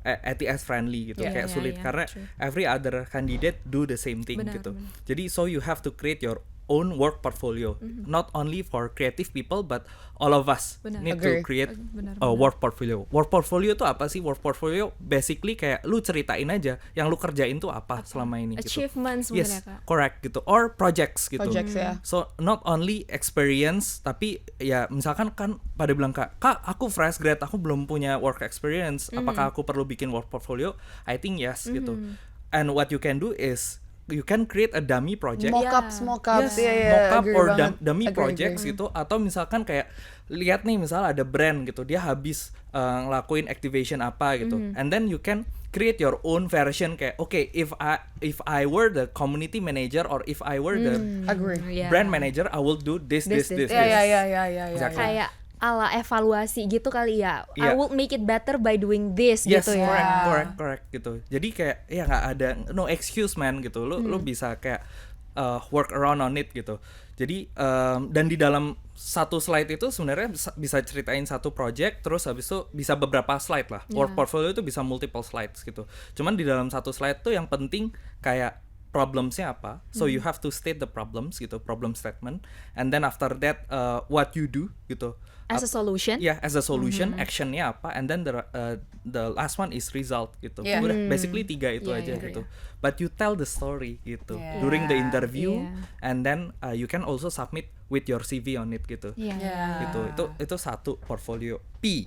ATS friendly gitu, kayak sulit karena every other candidate do the same thing gitu. Jadi so you have to create your own work portfolio, not only for creative people but all of us need to create a work portfolio. Work portfolio itu apa sih? Work portfolio basically kayak lu ceritain aja yang lu kerjain tuh apa selama ini gitu. Achievements sebenarnya Kak. Correct gitu, or projects gitu. Ya. So not only experience, tapi ya misalkan kan pada bilang Kak aku fresh grad, aku belum punya work experience, apakah aku perlu bikin work portfolio? I think yes gitu. And what you can do is you can create a dummy project, mockups, mockup or dummy projects gitu. Atau misalkan kayak lihat nih, misal ada brand gitu, dia habis ngelakuin activation apa gitu, and then you can create your own version kayak if I were the community manager or if I were the brand manager, I will do this. Ya. Exactly. ala evaluasi gitu kali ya. I Iya. will make it better by doing this Yes, gitu ya. correct gitu. Jadi kayak ya nggak ada no excuse man gitu. Lu bisa kayak work around on it gitu. Jadi dan di dalam satu slide itu sebenarnya bisa ceritain satu project, terus habis itu bisa beberapa slide lah. Work portfolio itu bisa multiple slides gitu. Cuman di dalam satu slide tuh yang penting kayak problemsnya apa. So you have to state the problems gitu, problem statement, and then after that what you do gitu. As a solution. Yeah, as a solution, actionnya apa, and then the last one is result gitu. Yeah. Udah basically 3 itu Yeah, aja yeah, gitu. But you tell the story gitu Yeah. during the interview, Yeah. and then you can also submit with your CV on it gitu. Iya. Gitu. Itu satu portfolio P.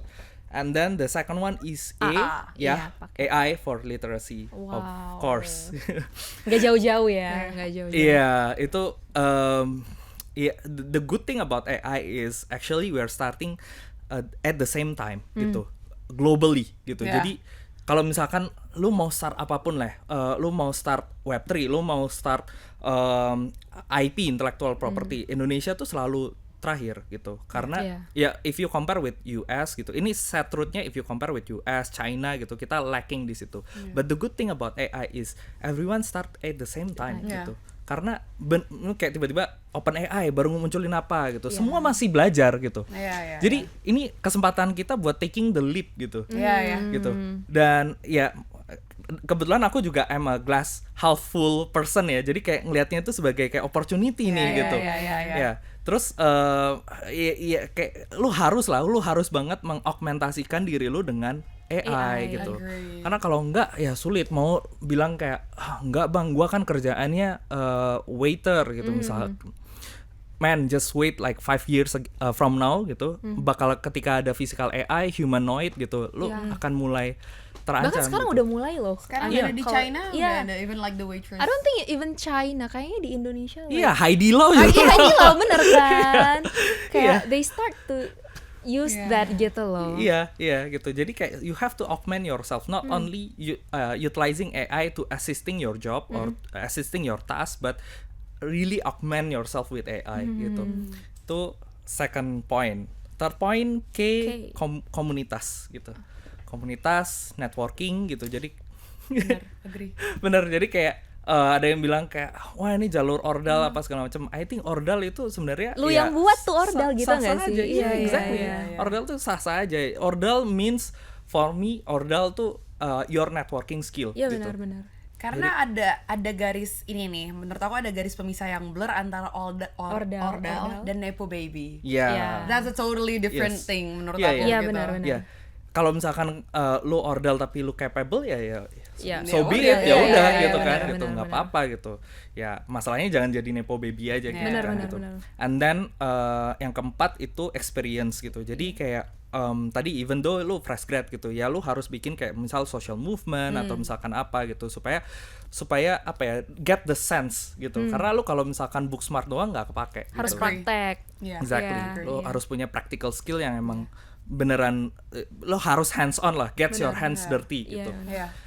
And then the second one is A, Iya, pakai. AI for literacy, of Wow. course. Nggak jauh-jauh ya, nggak jauh-jauh. Iya, itu the good thing about AI is actually we are starting at the same time gitu, globally gitu. Yeah. Jadi kalau misalkan lu mau start apapun lah, lu mau start Web3, lu mau start IP intellectual property, Indonesia tuh selalu terakhir gitu. Karena ya if you compare with US gitu, ini sad truth-nya if you compare with US, China gitu, kita lacking di situ. But the good thing about AI is everyone start at the same time gitu. Karena kayak tiba-tiba open AI baru munculin apa gitu, semua masih belajar gitu. Jadi ini kesempatan kita buat taking the leap gitu, gitu. Dan ya kebetulan aku juga I'm a glass half full person ya, jadi kayak ngelihatnya itu sebagai kayak opportunity nih gitu. Ya. Terus ya kayak lu harus banget mengaugmentasikan diri lu dengan AI gitu. Karena kalau enggak ya sulit mau bilang kayak enggak bang, gua kan kerjaannya waiter gitu misalnya. Man, just wait like 5 years from now gitu, bakal ketika ada physical AI, humanoid gitu, lu akan mulai terancam. Bahkan sekarang gitu. udah mulai loh. Sekarang ada di China, iya. udah ada even like the waitress. I don't think even China, kayaknya di Indonesia. Iya, Heidi Lau Iya, gitu. Heidi Lau bener kan. Kayak they start to use that gitu loh. Iya gitu. Jadi kayak you have to augment yourself, not only utilizing AI to assisting your job or assisting your task, but really augment yourself with AI gitu. Itu second point. Third point komunitas gitu. Komunitas, networking gitu. Jadi bener. Jadi kayak ada yang bilang kayak wah ini jalur ordal apa segala macam. I think ordal itu sebenarnya Lu yang buat tuh ordal gitu nggak sih? Iya, exactly. Iya. Ordal tuh sah-sah aja. Ordal means for me, ordal tuh your networking skill. Iya gitu. benar. Karena ada garis ini nih, menurut aku ada garis pemisah yang blur antara ordal dan nepo baby. Iya. That's a totally different thing menurut aku. Iya gitu. benar. Iya. Kalau misalkan lu ordal tapi lu capable ya Ya. so be Ya it, ya udah ya, gitu ya, kan benar, gitu, nggak benar. apa-apa gitu. Ya masalahnya jangan jadi nepo baby aja gitu Benar, kan benar, gitu. benar. And then yang keempat itu experience gitu. Jadi kayak tadi even though lu fresh grad gitu ya, lu harus bikin kayak misal social movement atau misalkan apa gitu supaya apa ya, get the sense gitu. Karena lu kalau misalkan book smart doang nggak kepake Harus gitu. praktek. Exactly. Lo harus punya practical skill yang emang beneran lo harus hands on lah, get your hands dirty gitu.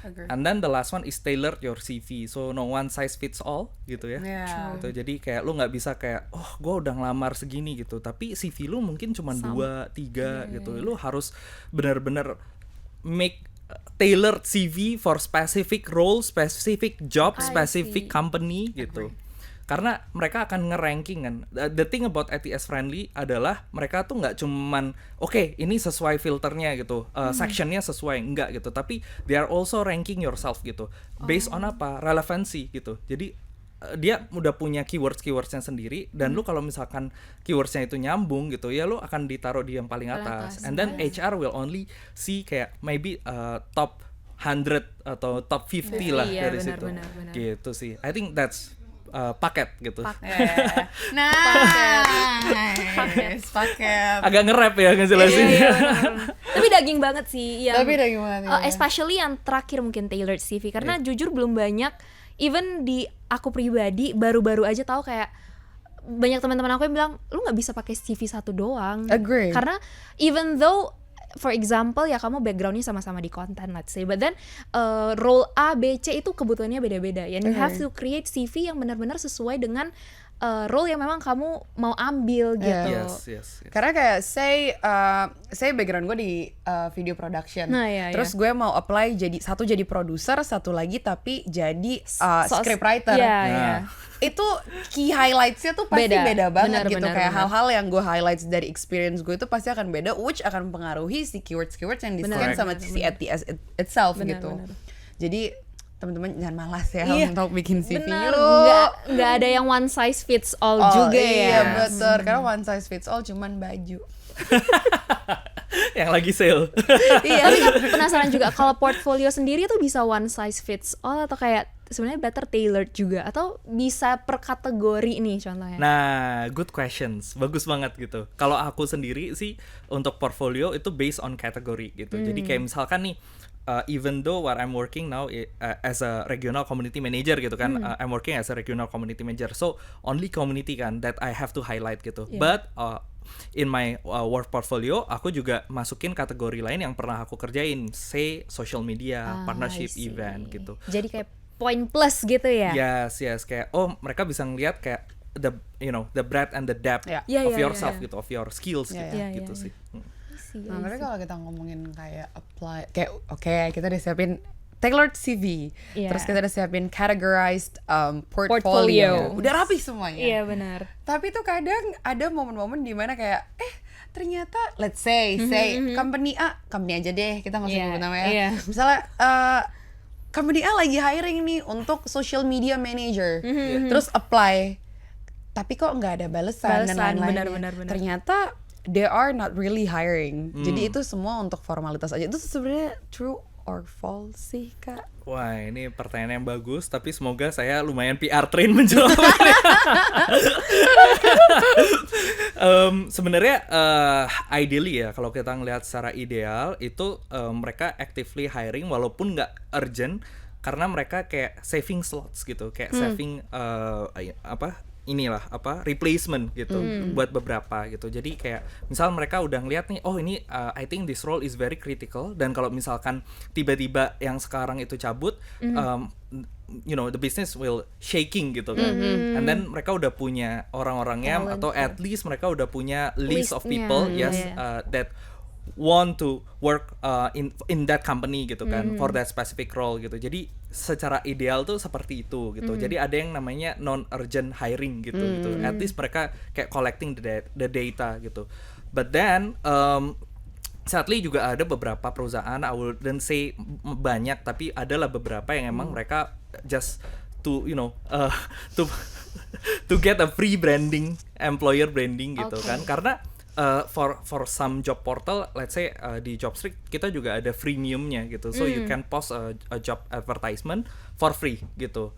Agree. And then the last one is tailor your CV. So no one size fits all gitu ya. Gitu. Jadi kayak lo nggak bisa kayak gue udah ngelamar segini gitu, tapi CV lo mungkin cuma 2, 3 gitu. Lo harus bener-bener make tailored CV for specific role, specific job, specific company gitu. Karena mereka akan nge-ranking kan. The thing about ATS friendly adalah mereka tuh nggak cuman oke, ini sesuai filternya gitu, sectionnya sesuai, enggak gitu, tapi they are also ranking yourself gitu based on apa, relevansi gitu. Jadi dia udah punya keywordsnya sendiri, dan lu kalau misalkan keywordsnya itu nyambung gitu ya, lu akan ditaruh di yang paling atas. And then HR will only see kayak maybe top 100 atau top 50 lah dari situ. Gitu sih. I think that's paket gitu. Paket. Agak nge-rap ya ngejelasin. Tapi daging banget sih yang ya. especially yang terakhir mungkin tailored CV, karena jujur belum banyak, even di aku pribadi baru-baru aja tahu kayak banyak teman-teman aku yang bilang lu nggak bisa pakai CV satu doang. Agree. Karena even though for example ya kamu backgroundnya sama-sama di konten let's say, but then role A, B, C itu kebutuhannya beda-beda, and you have to create CV yang benar-benar sesuai dengan role yang memang kamu mau ambil gitu. Yes. Karena kayak say background gue di video production. Nah, iya, terus gue mau apply jadi produser, satu lagi tapi jadi scriptwriter. Iya. Itu key highlights-nya tuh pasti beda banget gitu. Kayak benar. hal-hal yang gue highlights dari experience gue itu pasti akan beda, which akan mempengaruhi si keywords yang di-scan sama si ATS itself gitu. Jadi teman-teman jangan malas ya untuk bikin CV. Benar, nggak ada yang one size fits all juga ya. Iya betul, karena one size fits all cuman baju. Yang lagi sale. Iya, tapi kan penasaran juga kalau portfolio sendiri tuh bisa one size fits all atau kayak sebenarnya better tailored juga atau bisa per kategori nih contohnya. Nah, good questions, bagus banget gitu. Kalau aku sendiri sih untuk portfolio itu based on kategori gitu. Jadi kayak misalkan nih, even though what I'm working now as a regional community manager gitu kan, I'm working as a regional community manager, so only community kan that I have to highlight gitu. But in my work portfolio aku juga masukin kategori lain yang pernah aku kerjain, say social media, partnership event gitu. Jadi kayak point plus gitu ya. Yes, kayak mereka bisa ngeliat kayak the breadth and the depth of yourself gitu, of your skills gitu sih. Nah, tapi kalau kita ngomongin kayak apply, kayak oke, kita udah siapin tailored CV, terus kita udah siapin categorized portfolio. Udah rapi semuanya. Iya benar. Tapi tuh kadang ada momen-momen di mana kayak ternyata let's say company aja deh, kita nggak usah sebut namanya. Misalnya company A lagi hiring nih untuk social media manager, terus apply, tapi kok nggak ada balasan dan lain-lainnya. Benar. Ternyata they are not really hiring. Jadi itu semua untuk formalitas aja. Itu sebenarnya true or false sih, Kak? Wah, ini pertanyaan yang bagus, tapi semoga saya lumayan PR train menjawabnya. Sebenarnya ideally ya, kalau kita ngelihat secara ideal itu mereka actively hiring walaupun nggak urgent, karena mereka kayak saving slots gitu, kayak saving replacement gitu buat beberapa gitu. Jadi kayak misal mereka udah ngeliat nih, ini I think this role is very critical, dan kalau misalkan tiba-tiba yang sekarang itu cabut, the business will shaking gitu kan. And then mereka udah punya orang-orangnya, atau at least mereka udah punya list of people that want to work in that company gitu kan, for that specific role gitu. Jadi secara ideal tuh seperti itu gitu. Jadi ada yang namanya non-urgent hiring gitu. At least mereka kayak collecting the data gitu. But then sadly juga ada beberapa perusahaan, I wouldn't say banyak, tapi adalah beberapa yang emang mereka just to to get a free branding, employer branding gitu kan. Karena for some job portal, let's say di Jobstreet kita juga ada freemiumnya gitu, so you can post a job advertisement for free gitu.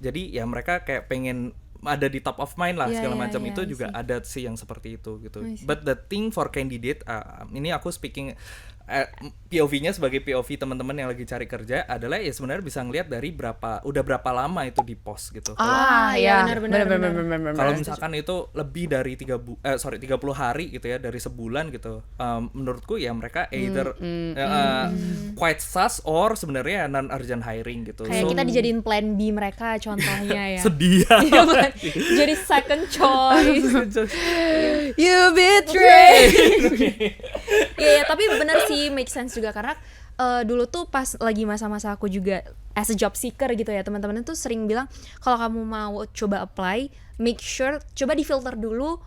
Jadi ya mereka kayak pengen ada di top of mind lah, segala macam itu juga ada sih yang seperti itu gitu. But the thing for candidate, ini aku speaking POV-nya sebagai POV teman-teman yang lagi cari kerja adalah ya sebenarnya bisa ngelihat dari udah berapa lama itu di post gitu. Benar. Kalau misalkan itu lebih dari 30 hari gitu ya, dari sebulan gitu, menurutku ya mereka either quite sus or sebenarnya non urgent hiring gitu. Kayak kita dijadiin plan B mereka contohnya ya. Sedih. Jadi second choice. You betrayed. Iya, tapi benar sih, make sense juga karena dulu tuh pas lagi masa-masa aku juga as a job seeker gitu ya, teman-teman tuh sering bilang kalau kamu mau coba apply, make sure coba difilter dulu,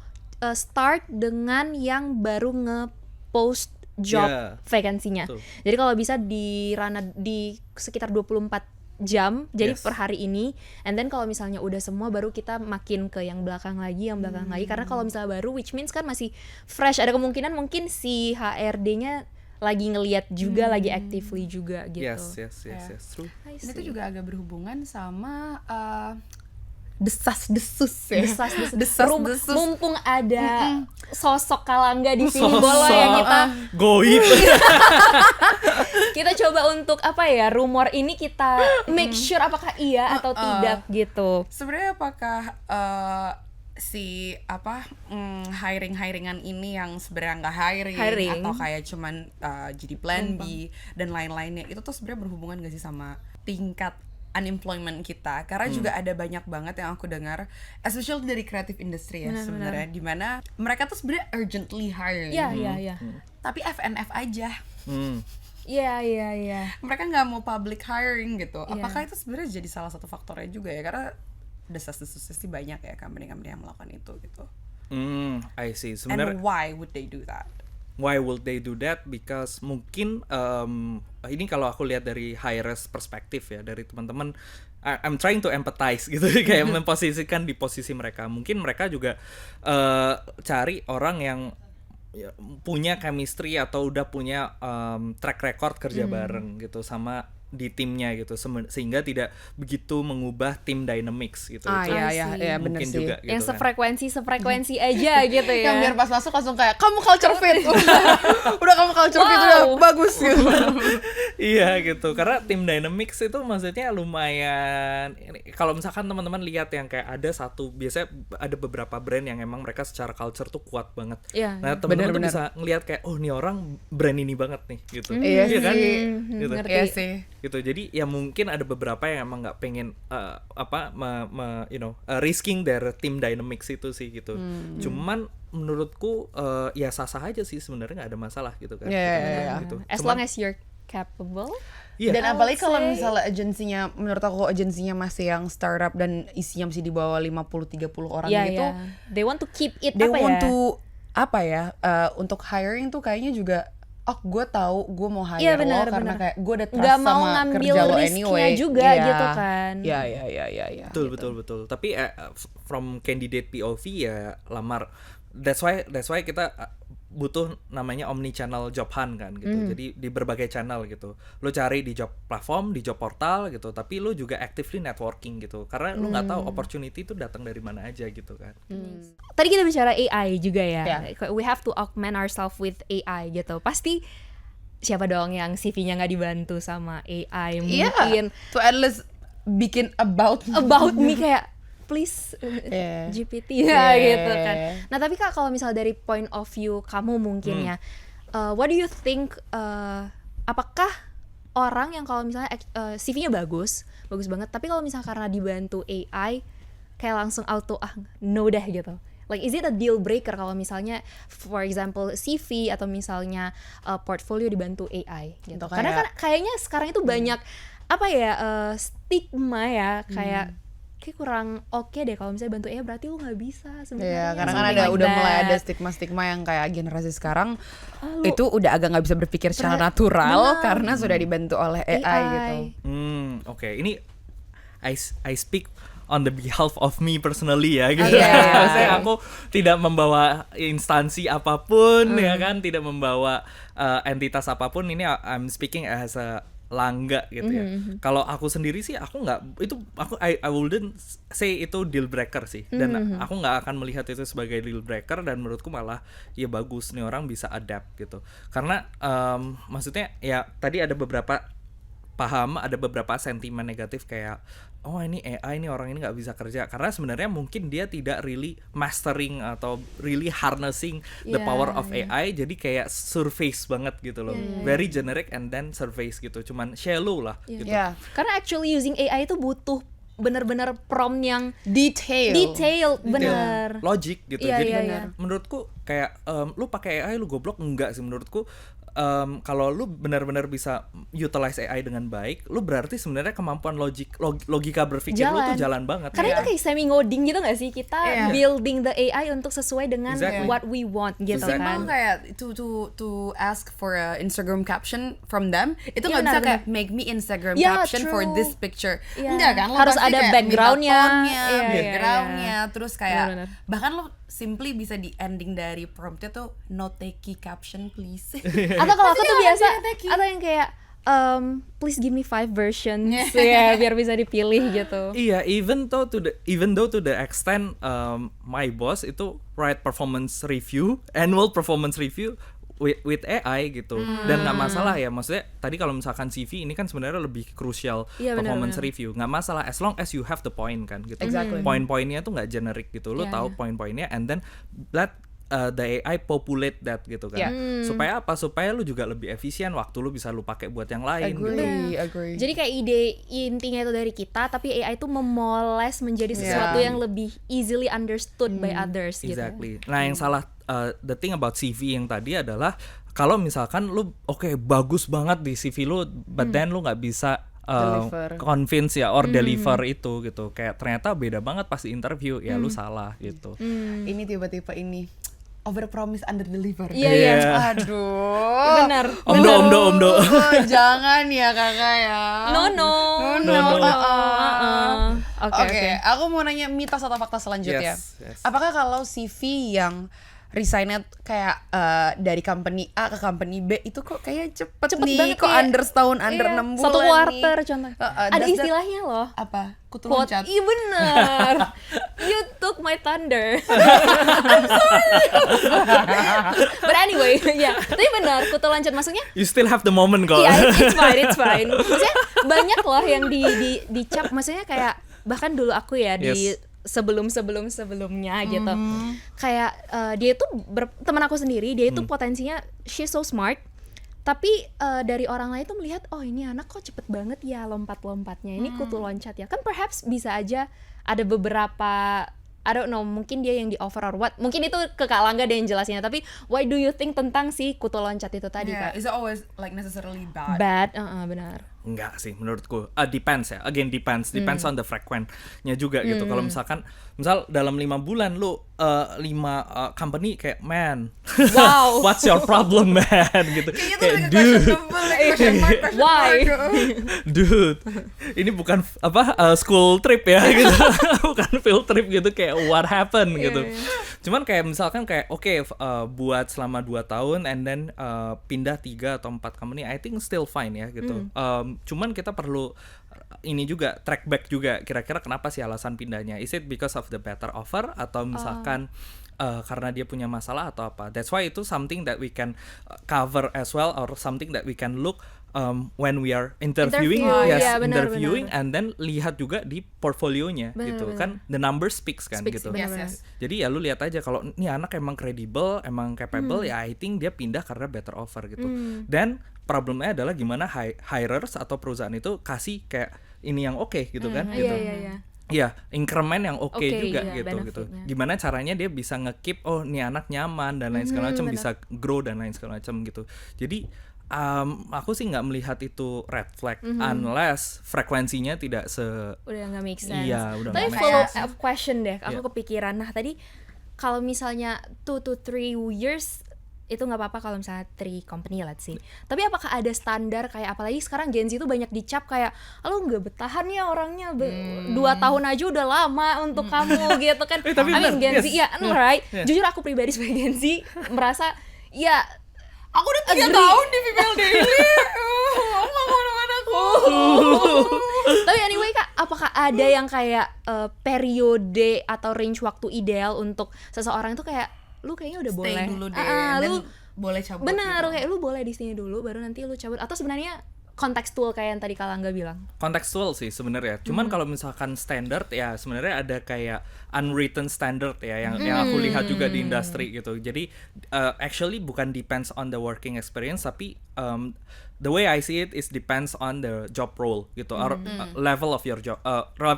start dengan yang baru nge-post job vacancy-nya. Jadi kalau bisa di sekitar 24 jam, jadi per hari ini, and then kalau misalnya udah semua baru kita makin ke yang belakang lagi, karena kalau misalnya baru, which means kan masih fresh, ada kemungkinan mungkin si HRD-nya lagi ngelihat juga, lagi actively juga gitu. Yes, true. Ini tuh juga agak berhubungan sama desas-desus ya. Desas-desus. Mumpung ada sosok Kalangga di sini, boleh ya kita goib. Kita coba untuk rumor ini kita make sure apakah iya atau tidak gitu. Sebenarnya apakah hiringan ini yang sebenarnya nggak hiring atau kayak cuman jadi plan B dan lain-lainnya, itu tuh sebenarnya berhubungan gak sih sama tingkat unemployment kita, karena juga ada banyak banget yang aku dengar, especially dari creative industry ya sebenarnya, dimana mereka tuh sebenarnya urgently hiring, tapi FNF aja. Iya. Mereka nggak mau public hiring gitu. Apakah itu sebenarnya jadi salah satu faktornya juga ya? Karena desas-desus sih banyak ya company-company yang melakukan itu gitu. I see. Sebenarnya And why would they do that? Why would they do that? Because mungkin ini kalau aku lihat dari high-risk perspektif ya, dari teman-teman, I'm trying to empathize gitu, kayak memposisikan di posisi mereka. Mungkin mereka juga cari orang yang ya, punya chemistry atau udah punya track record kerja bareng gitu sama di timnya gitu, sehingga tidak begitu mengubah tim dynamics gitu. Iya benar mungkin sih. juga gitu Yang kan. sefrekuensi aja gitu ya. Yang biar pas masuk langsung kayak kamu culture fit. Udah kamu culture fit udah bagus gitu. Iya gitu, karena tim dynamics itu maksudnya lumayan. Kalau misalkan teman-teman lihat yang kayak biasanya ada beberapa brand yang emang mereka secara culture tuh kuat banget. Nah teman-teman tuh bisa ngelihat kayak oh nih orang brand ini banget nih gitu. Iya kan? sih. Gitu. Iya sih. Gitu, jadi ya mungkin ada beberapa yang emang nggak pengen risking their team dynamics itu sih gitu. Cuman menurutku ya sah-sah aja sih sebenarnya, nggak ada masalah gitu kan. Gitu. As long as you're capable. Yeah. Dan apalagi kalau misalnya agensinya, menurut aku agensinya masih yang startup dan isinya masih di bawah 50-30 orang gitu. They want to keep it They want to untuk hiring tuh kayaknya juga gue tahu gue mau hire lo karena kayak gue udah trust sama kerja lo anyway juga gitu kan. Iya. Betul. Tapi from candidate POV ya lamar. That's why kita butuh namanya omni-channel job hunt kan gitu. Jadi di berbagai channel gitu. Lo cari di job platform, di job portal gitu, tapi lo juga actively networking gitu. Karena lo nggak tahu opportunity itu datang dari mana aja gitu kan. Tadi kita bicara AI juga ya. We have to augment ourselves with AI gitu. Pasti siapa dong yang CV-nya nggak dibantu sama AI mungkin. To at least bikin about me kayak please GPT gitu kan. Nah tapi Kak, kalau misalnya dari point of view kamu mungkin ya, what do you think, apakah orang yang kalau misalnya CV-nya bagus banget, tapi kalau misalnya karena dibantu AI kayak langsung auto no dah gitu, like is it a deal breaker kalau misalnya for example CV atau misalnya portfolio dibantu AI gitu? Karena kan kayaknya sekarang itu banyak stigma ya, kayak kurang oke deh kalau misalnya bantu AI berarti lu nggak bisa sebenarnya. Iya, karena kan udah mulai ada stigma-stigma yang kayak generasi sekarang itu udah agak nggak bisa berpikir secara natural karena sudah dibantu oleh AI gitu. Oke. Ini I speak on the behalf of me personally ya gitu. Maksudnya aku tidak membawa instansi apapun ya kan, tidak membawa entitas apapun. Ini I'm speaking as a Langga gitu ya. Kalau aku sendiri sih aku nggak, itu I wouldn't say itu deal breaker sih. Dan aku nggak akan melihat itu sebagai deal breaker, dan menurutku malah ya bagus nih orang bisa adapt gitu. Karena maksudnya ya tadi ada beberapa sentimen negatif kayak oh ini AI, ini orang ini nggak bisa kerja, karena sebenarnya mungkin dia tidak really mastering atau really harnessing the power of AI, jadi kayak surface banget gitu loh, very generic and then surface gitu, cuman shallow lah gitu. Karena actually using AI itu butuh bener-bener prompt yang detail bener, logic gitu. Jadi menurutku kayak lu pakai AI lu goblok, enggak sih menurutku. Kalau lu benar-benar bisa utilize AI dengan baik, lu berarti sebenarnya kemampuan logika berpikir lu tuh jalan banget. Karena itu kayak semi ngoding gitu nggak sih, kita building the AI untuk sesuai dengan what we want gitu kan. Emang kayak to ask for a Instagram caption from them itu nggak bisa kayak make me Instagram caption for this picture. Enggak kan, lo harus ada backgroundnya, terus kayak bahkan lo simply bisa di ending dari promptnya tuh no takey caption please. Atau kalau aku tuh biasa atau yang kayak please give me 5 versions ya biar bisa dipilih gitu. Iya, even though to the extent my boss itu write annual performance review with AI gitu. Dan nggak masalah ya, maksudnya tadi kalau misalkan CV ini kan sebenarnya lebih crucial performance review, nggak masalah as long as you have the point kan gitu. Poin-poinnya tuh nggak generic gitu, lo tahu poin-poinnya, and then the AI populate that gitu kan. Yeah. Supaya apa? Supaya lu juga lebih efisien, waktu lu bisa lu pakai buat yang lain gitu. Agree. Jadi kayak ide intinya itu dari kita, tapi AI itu memoles menjadi sesuatu yang lebih easily understood by others gitu. Exactly. Nah, yang salah the thing about CV yang tadi adalah kalau misalkan lu bagus banget di CV lu, but then lu nggak bisa convince ya or deliver itu gitu, kayak ternyata beda banget pas di interview, ya lu salah gitu. Ini tiba-tiba ini over promise under deliver. Iya. Aduh. Benar. Omdo. Jangan ya kakak ya. No. Oke, aku mau nanya mitos atau fakta selanjutnya. Yes. Apakah kalau CV yang resignnya kayak dari company A ke company B itu kok kayak cepet nih, banget, kok kayak, under setahun, under 6 bulan 1 quarter nih. contoh. Ada Ada istilahnya loh. Apa? Kutu Quote, loncat. iya bener. You took my thunder. But anyway, ya. Tapi benar, kutu loncat maksudnya. You still have the moment kok. Iya, it's fine. Maksudnya banyak loh yang dicap, maksudnya kayak bahkan dulu aku ya di sebelumnya gitu. Kayak dia itu teman aku sendiri, dia itu potensinya she's so smart. Tapi dari orang lain tuh melihat, oh ini anak kok cepet banget ya lompat-lompatnya, ini kutu loncat ya. Kan perhaps bisa aja ada beberapa, I don't know, mungkin dia yang di offer or what. Mungkin itu ke Kak Langga deh yang jelasinnya. Tapi what do you think tentang si kutu loncat itu tadi, Kak? Is it always like necessarily bad? Bad, benar. Enggak sih menurutku, depends ya, again depends on the frequent-nya juga gitu. Kalau misal dalam 5 bulan lu 5 company kayak, man, wow, what's your problem man gitu. Kayaknya kayak question mark. Why? Dude, ini bukan school trip ya gitu. Bukan field trip gitu, kayak what happened gitu. Cuman kayak misalkan kayak buat selama 2 tahun and then pindah 3 atau 4 company, I think still fine ya gitu. Cuman kita perlu ini juga track back juga, kira-kira kenapa sih alasan pindahnya. Is it because of the better offer atau misalkan karena dia punya masalah atau apa. That's why itu something that we can cover as well, or something that we can look when we are interviewing, interviewing and then lihat juga di portfolionya gitu. Kan the number speaks kan gitu. Yes. Jadi ya lu lihat aja kalau ini anak emang credible, emang capable, ya I think dia pindah karena better offer gitu. Dan problemnya adalah gimana hirers atau perusahaan itu kasih kayak ini yang oke gitu kan gitu. Iya, increment yang oke juga gitu. Gimana caranya dia bisa nge-keep, oh nih anak nyaman dan lain segala macam, bisa grow dan lain segala macam gitu. Jadi aku sih nggak melihat itu red flag unless frekuensinya tidak udah nggak make sense. Iya, udah. Tapi follow up question deh, aku kepikiran. Nah tadi kalau misalnya 2 to 3 years itu nggak apa-apa kalau misalnya 3 company let's see. Tapi apakah ada standar kayak, apalagi sekarang Gen Z itu banyak dicap kayak, lo nggak bertahan ya orangnya 2 tahun aja udah lama untuk kamu gitu kan. Tapi Gen Z ya, right? Jujur aku pribadi sebagai Gen Z merasa ya aku udah 3 tahun di Female Daily. Aku gak mau kemana aku. Tapi anyway Kak, apakah ada yang kayak periode atau range waktu ideal untuk seseorang itu kayak, lu kayaknya udah boleh stay dulu deh, lu boleh cabut. benar, gitu. kayak lu boleh di sini dulu baru nanti lu cabut, atau sebenarnya kontekstual kayak yang tadi Kak Langga bilang? Kontekstual sih sebenarnya. Cuman kalau misalkan standard ya sebenarnya ada kayak unwritten standard ya yang aku lihat juga di industri gitu. Jadi actually bukan depends on the working experience, tapi the way I see it is depends on the job role gitu, or level of your job,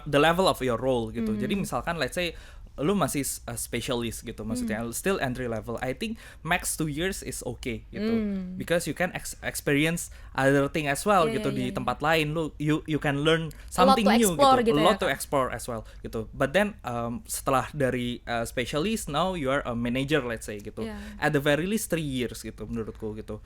the level of your role gitu. Jadi misalkan let's say lu masih specialist gitu, maksudnya still entry level, I think max 2 years is okay gitu, because you can experience other thing as well gitu di tempat lain. Lu you can learn something new gitu, a lot to explore as well gitu. But then setelah dari specialist, now you are a manager let's say gitu, at the very least 3 years gitu menurutku gitu.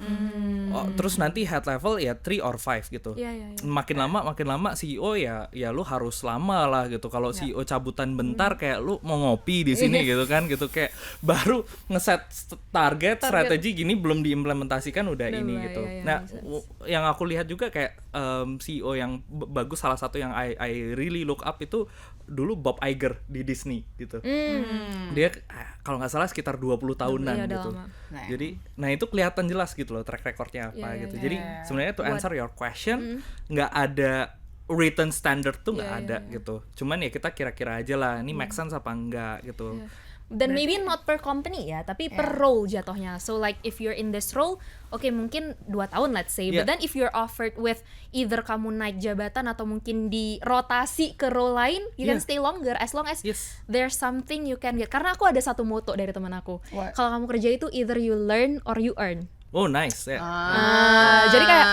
Terus nanti head level ya 3 or 5 gitu. Makin lama CEO ya lu harus lama lah gitu. Kalau CEO cabutan bentar, kayak lu mau ngopi di sini gitu kan gitu, kayak baru ngeset target strategi gini belum diimplementasikan udah ini gitu. Nah, yang aku lihat juga kayak CEO yang bagus, salah satu yang I really look up itu dulu Bob Iger di Disney gitu. Dia kalau nggak salah sekitar 20 tahunan gitu. Jadi itu kelihatan jelas gitu loh track recordnya apa gitu. Jadi sebenarnya to answer your question, nggak ada written standard tuh nggak ada gitu. Cuman ya kita kira-kira aja lah ini make sense apa enggak gitu. Dan maybe not per company ya, tapi per role jatuhnya. So like if you're in this role, mungkin 2 tahun let's say. But then if you're offered with either kamu naik jabatan atau mungkin di rotasi ke role lain, you can stay longer as long as there's something you can get. Karena aku ada satu moto dari teman aku. Kalau kamu kerja itu either you learn or you earn. Oh nice ya. Jadi kayak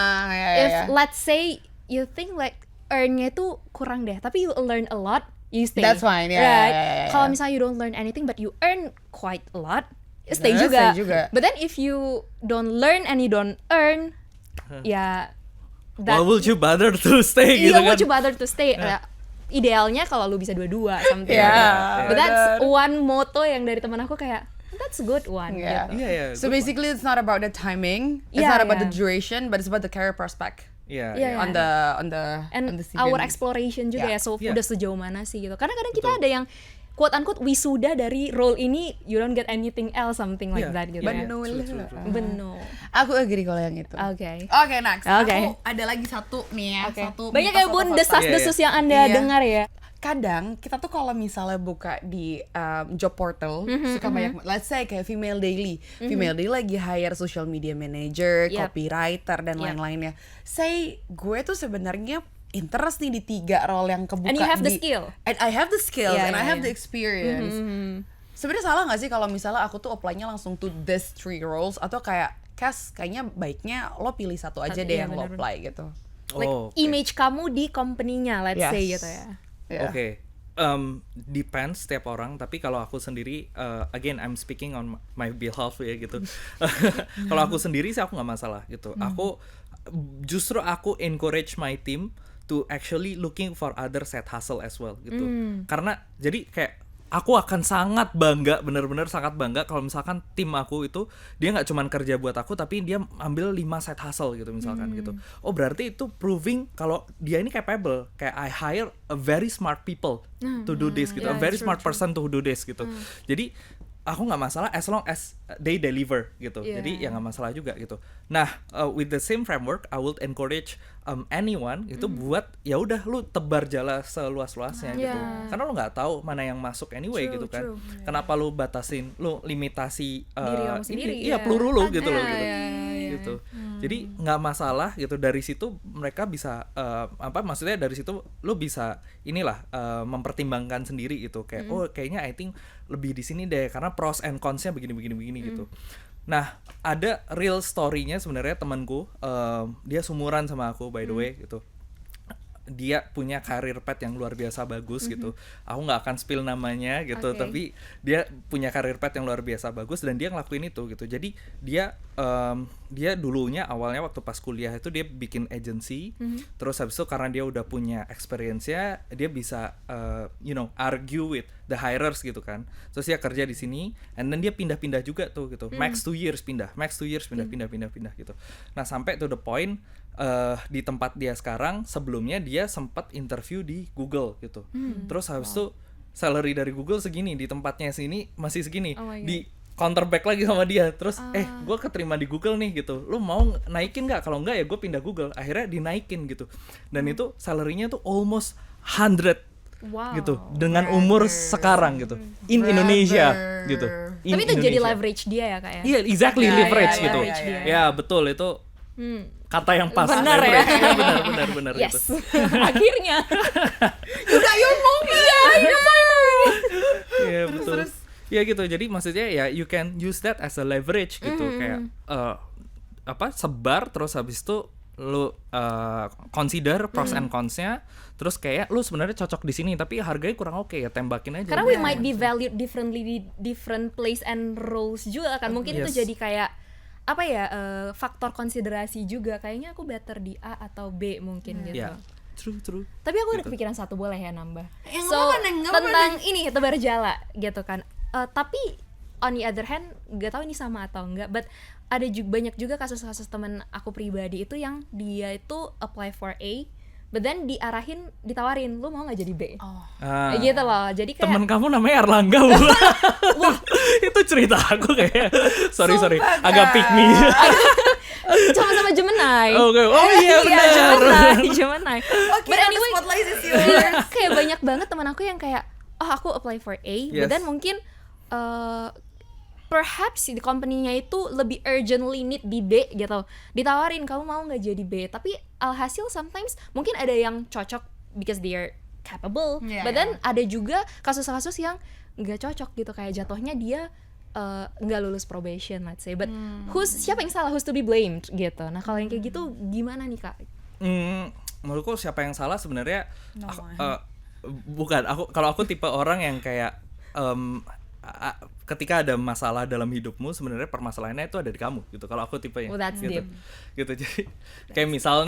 if let's say you think like earn-nya itu kurang deh, tapi you learn a lot, you stay. That's fine, right? Kalau misalnya you don't learn anything but you earn quite a lot, stay juga. But then if you don't learn and you don't earn, why would you bother to stay gitu kan? Why would you bother to stay? Idealnya kalau lu bisa dua-dua something. But that's one motto yang dari teman aku kayak that's a good one. So basically it's not about the timing, it's not about the duration, but it's about the career prospect. On the our exploration juga ya. So udah sejauh mana sih gitu. Karena kadang kita ada yang quote unquote wisuda dari role ini, you don't get anything else, something like that gitu. Benar. Aku agree kalau yang itu. Oke, next. Aku ada lagi satu nih ya. Banyak ya Bun desas-desus yang Anda dengar ya. Kadang kita tuh kalau misalnya buka di job portal suka banyak, let's say kayak Female Daily lagi hire social media manager, copywriter dan lain-lainnya. Say gue tuh sebenarnya interest nih di 3 role yang kebuka. And you have the skill. And I have the skills and I have the experience. Sebenarnya salah nggak sih kalau misalnya aku tuh apply-nya langsung to these 3 roles, atau kayak kayaknya baiknya lo pilih satu aja deh yang lo apply gitu. Like image kamu di company-nya, let's say gitu ya. Oke, depends setiap orang. Tapi kalau aku sendiri, again I'm speaking on my behalf ya gitu. Kalau aku sendiri sih aku nggak masalah gitu. Aku justru encourage my team to actually looking for other side hustle as well gitu. Karena jadi kayak aku akan sangat bangga, benar-benar sangat bangga kalau misalkan tim aku itu dia nggak cuman kerja buat aku, tapi dia ambil 5 side hustle gitu misalkan gitu. Oh berarti itu proving kalau dia ini capable. Kayak I hire a very smart people to do this gitu, a very smart person to do this gitu. Jadi aku nggak masalah as long as they deliver gitu. Jadi ya nggak masalah juga gitu. Nah, with the same framework, I would encourage anyone itu buat ya udah lu tebar jala seluas-luasnya gitu. Karena lu nggak tahu mana yang masuk anyway gitu kan. Kenapa lu batasin, lu limitasi peluru lu gitu loh gitu. Gitu. Jadi nggak masalah gitu, dari situ mereka bisa maksudnya dari situ lu bisa mempertimbangkan sendiri gitu kayak oh kayaknya I think lebih di sini deh karena pros and cons-nya begini gitu. Nah, ada real story-nya sebenarnya temanku, dia sumuran sama aku by the way gitu. Dia punya career path yang luar biasa bagus gitu. Aku nggak akan spill namanya gitu, tapi dia punya career path yang luar biasa bagus dan dia ngelakuin itu gitu. Jadi dia dulunya awalnya waktu pas kuliah itu dia bikin agency, terus habis itu karena dia udah punya experience-nya, dia bisa argue with the hirers gitu kan. Terus dia kerja di sini, and then dia pindah-pindah juga tuh gitu. Max 2 years pindah gitu. Nah sampai to the point di tempat dia sekarang, sebelumnya dia sempat interview di Google gitu. Terus habis itu salary dari Google segini, di tempatnya sini masih segini. Di counterback lagi sama dia. Terus gue keterima di Google nih gitu. Lu mau naikin nggak? Kalau nggak ya gue pindah Google. Akhirnya dinaikin gitu. Dan itu salary-nya tuh almost 100 gitu. Dengan umur sekarang gitu. In Indonesia gitu. Tapi itu jadi leverage dia ya Kak ya? Iya, exactly leverage gitu. Ya betul itu. Kata yang pas. Benar ya? Benar yes. gitu. Akhirnya. Udah your moment. Iya betul. Ya gitu. Jadi maksudnya ya you can use that as a leverage gitu. Kayak sebar terus habis itu lu consider pros and cons-nya. Terus kayak lu sebenarnya cocok di sini tapi harganya kurang oke ya tembakin aja. Karena we might be valued differently di different place and roles juga kan. Mungkin itu jadi kayak faktor konsiderasi juga, kayaknya aku better di A atau B mungkin gitu. True. Tapi aku ada kepikiran satu, boleh ya nambah. Nggak tentang ini tebar jala gitu kan. Tapi on the other hand, nggak tahu ini sama atau enggak, but ada banyak juga kasus-kasus teman aku pribadi itu yang dia itu apply for A, but then ditawarin, lu mau nggak jadi B? Gitu loh. Jadi kayak temen kamu namanya Erlangga. Wah, itu cerita aku kayak sorry agak pick me. Sama-sama Gemini. Oh iya benar. Gemini. But anyway, spotlight is yours. Kayak banyak banget teman aku yang kayak aku apply for A, but then mungkin perhaps di company-nya itu lebih urgently need di B gitu, ditawarin kamu mau nggak jadi B, tapi alhasil sometimes mungkin ada yang cocok because they are capable, but then ada juga kasus-kasus yang nggak cocok gitu, kayak jatuhnya dia nggak lulus probation let's say, but siapa yang salah, who's to be blamed gitu. Nah kalau yang kayak gitu gimana nih Kak? Menurutku siapa yang salah sebenarnya bukan aku. Kalau aku tipe orang yang kayak ketika ada masalah dalam hidupmu sebenarnya permasalahannya itu ada di kamu gitu. Kalau aku tipenya That's gitu. deep. Gitu. Jadi kayak misal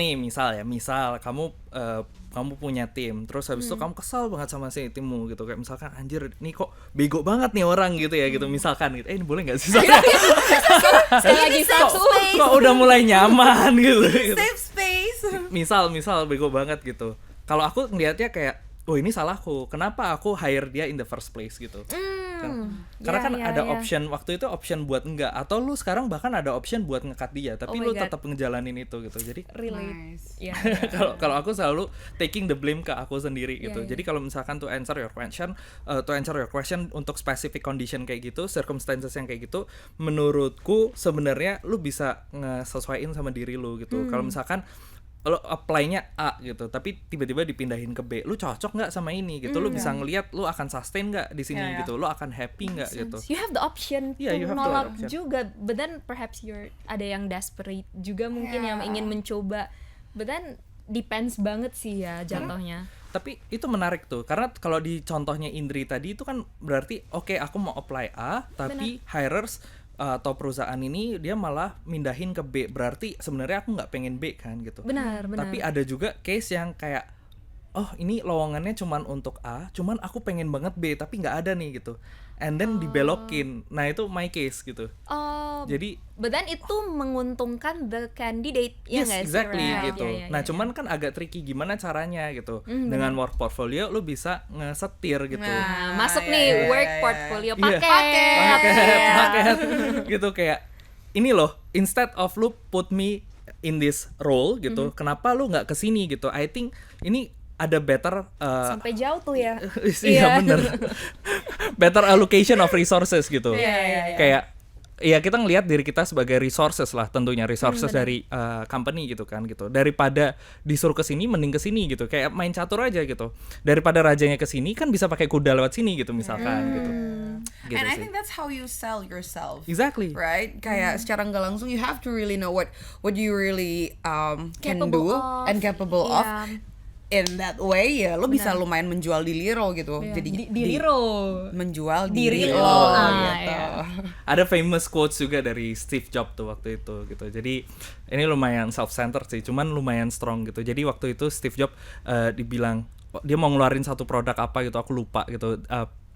kamu punya tim, terus habis itu kamu kesal banget sama si timmu gitu, kayak misalkan anjir nih kok bego banget nih orang gitu ya gitu, misalkan gitu. Ini boleh nggak sih? Sekali lagi kok udah mulai nyaman gitu. Safe space. Misal bego banget gitu. Kalau aku ngelihatnya kayak, oh ini salahku, kenapa aku hire dia in the first place gitu. Karena kan ada option, waktu itu option buat enggak, atau lu sekarang bahkan ada option buat nge-cut dia, tapi lu tetap ngejalanin itu gitu. Jadi Nice. kalau aku selalu taking the blame ke aku sendiri gitu. Jadi kalau misalkan to answer your question untuk specific condition kayak gitu, circumstances yang kayak gitu, menurutku sebenarnya lu bisa ngesesuaiin sama diri lu gitu. Kalau misalkan lo apply-nya A gitu, tapi tiba-tiba dipindahin ke B, lu cocok nggak sama ini gitu, lu bisa ngelihat lu akan sustain nggak di sini gitu, lu akan happy nggak gitu. You have the option to nolak juga, but then perhaps ada yang desperate juga mungkin yang ingin mencoba, but then depends banget sih ya jatuhnya. Tapi itu menarik tuh, karena kalau di contohnya Indri tadi itu kan berarti oke, aku mau apply A, tapi hirers atau perusahaan ini dia malah mindahin ke B, berarti sebenarnya aku nggak pengen B kan gitu. Benar. Tapi ada juga case yang kayak, oh ini lowongannya cuman untuk A, cuman aku pengen banget B tapi nggak ada nih gitu, and then dibelokin. Nah itu my case gitu. Jadi but then itu menguntungkan the candidate, ya nggak sih? Exactly Right. gitu. Nah cuman kan agak tricky gimana caranya gitu. Dengan work portfolio lu bisa ngesetir gitu. Nah, masuk nih work portfolio paket gitu, kayak ini loh, instead of lu put me in this role gitu, kenapa lu nggak kesini gitu. I think ini ada better sampai jauh tuh ya. Iya bener. Better allocation of resources gitu. Kayak ya kita ngelihat diri kita sebagai resources lah, tentunya resources dari company gitu kan gitu. Daripada disuruh ke sini mending ke sini gitu. Kayak main catur aja gitu. Daripada rajanya ke sini kan bisa pakai kuda lewat sini gitu misalkan gitu. And I think that's how you sell yourself. Exactly. Right? Kayak secara nggak langsung you have to really know what you really can Capable do of. and capable of. In that way ya lo bisa lumayan menjual diri lo gitu. Jadi diri lo menjual diri lo gitu. Ada famous quotes juga dari Steve Jobs tuh waktu itu gitu. Jadi ini lumayan self-centered sih, cuman lumayan strong gitu. Jadi waktu itu Steve Jobs dibilang dia mau ngeluarin satu produk apa gitu, aku lupa gitu.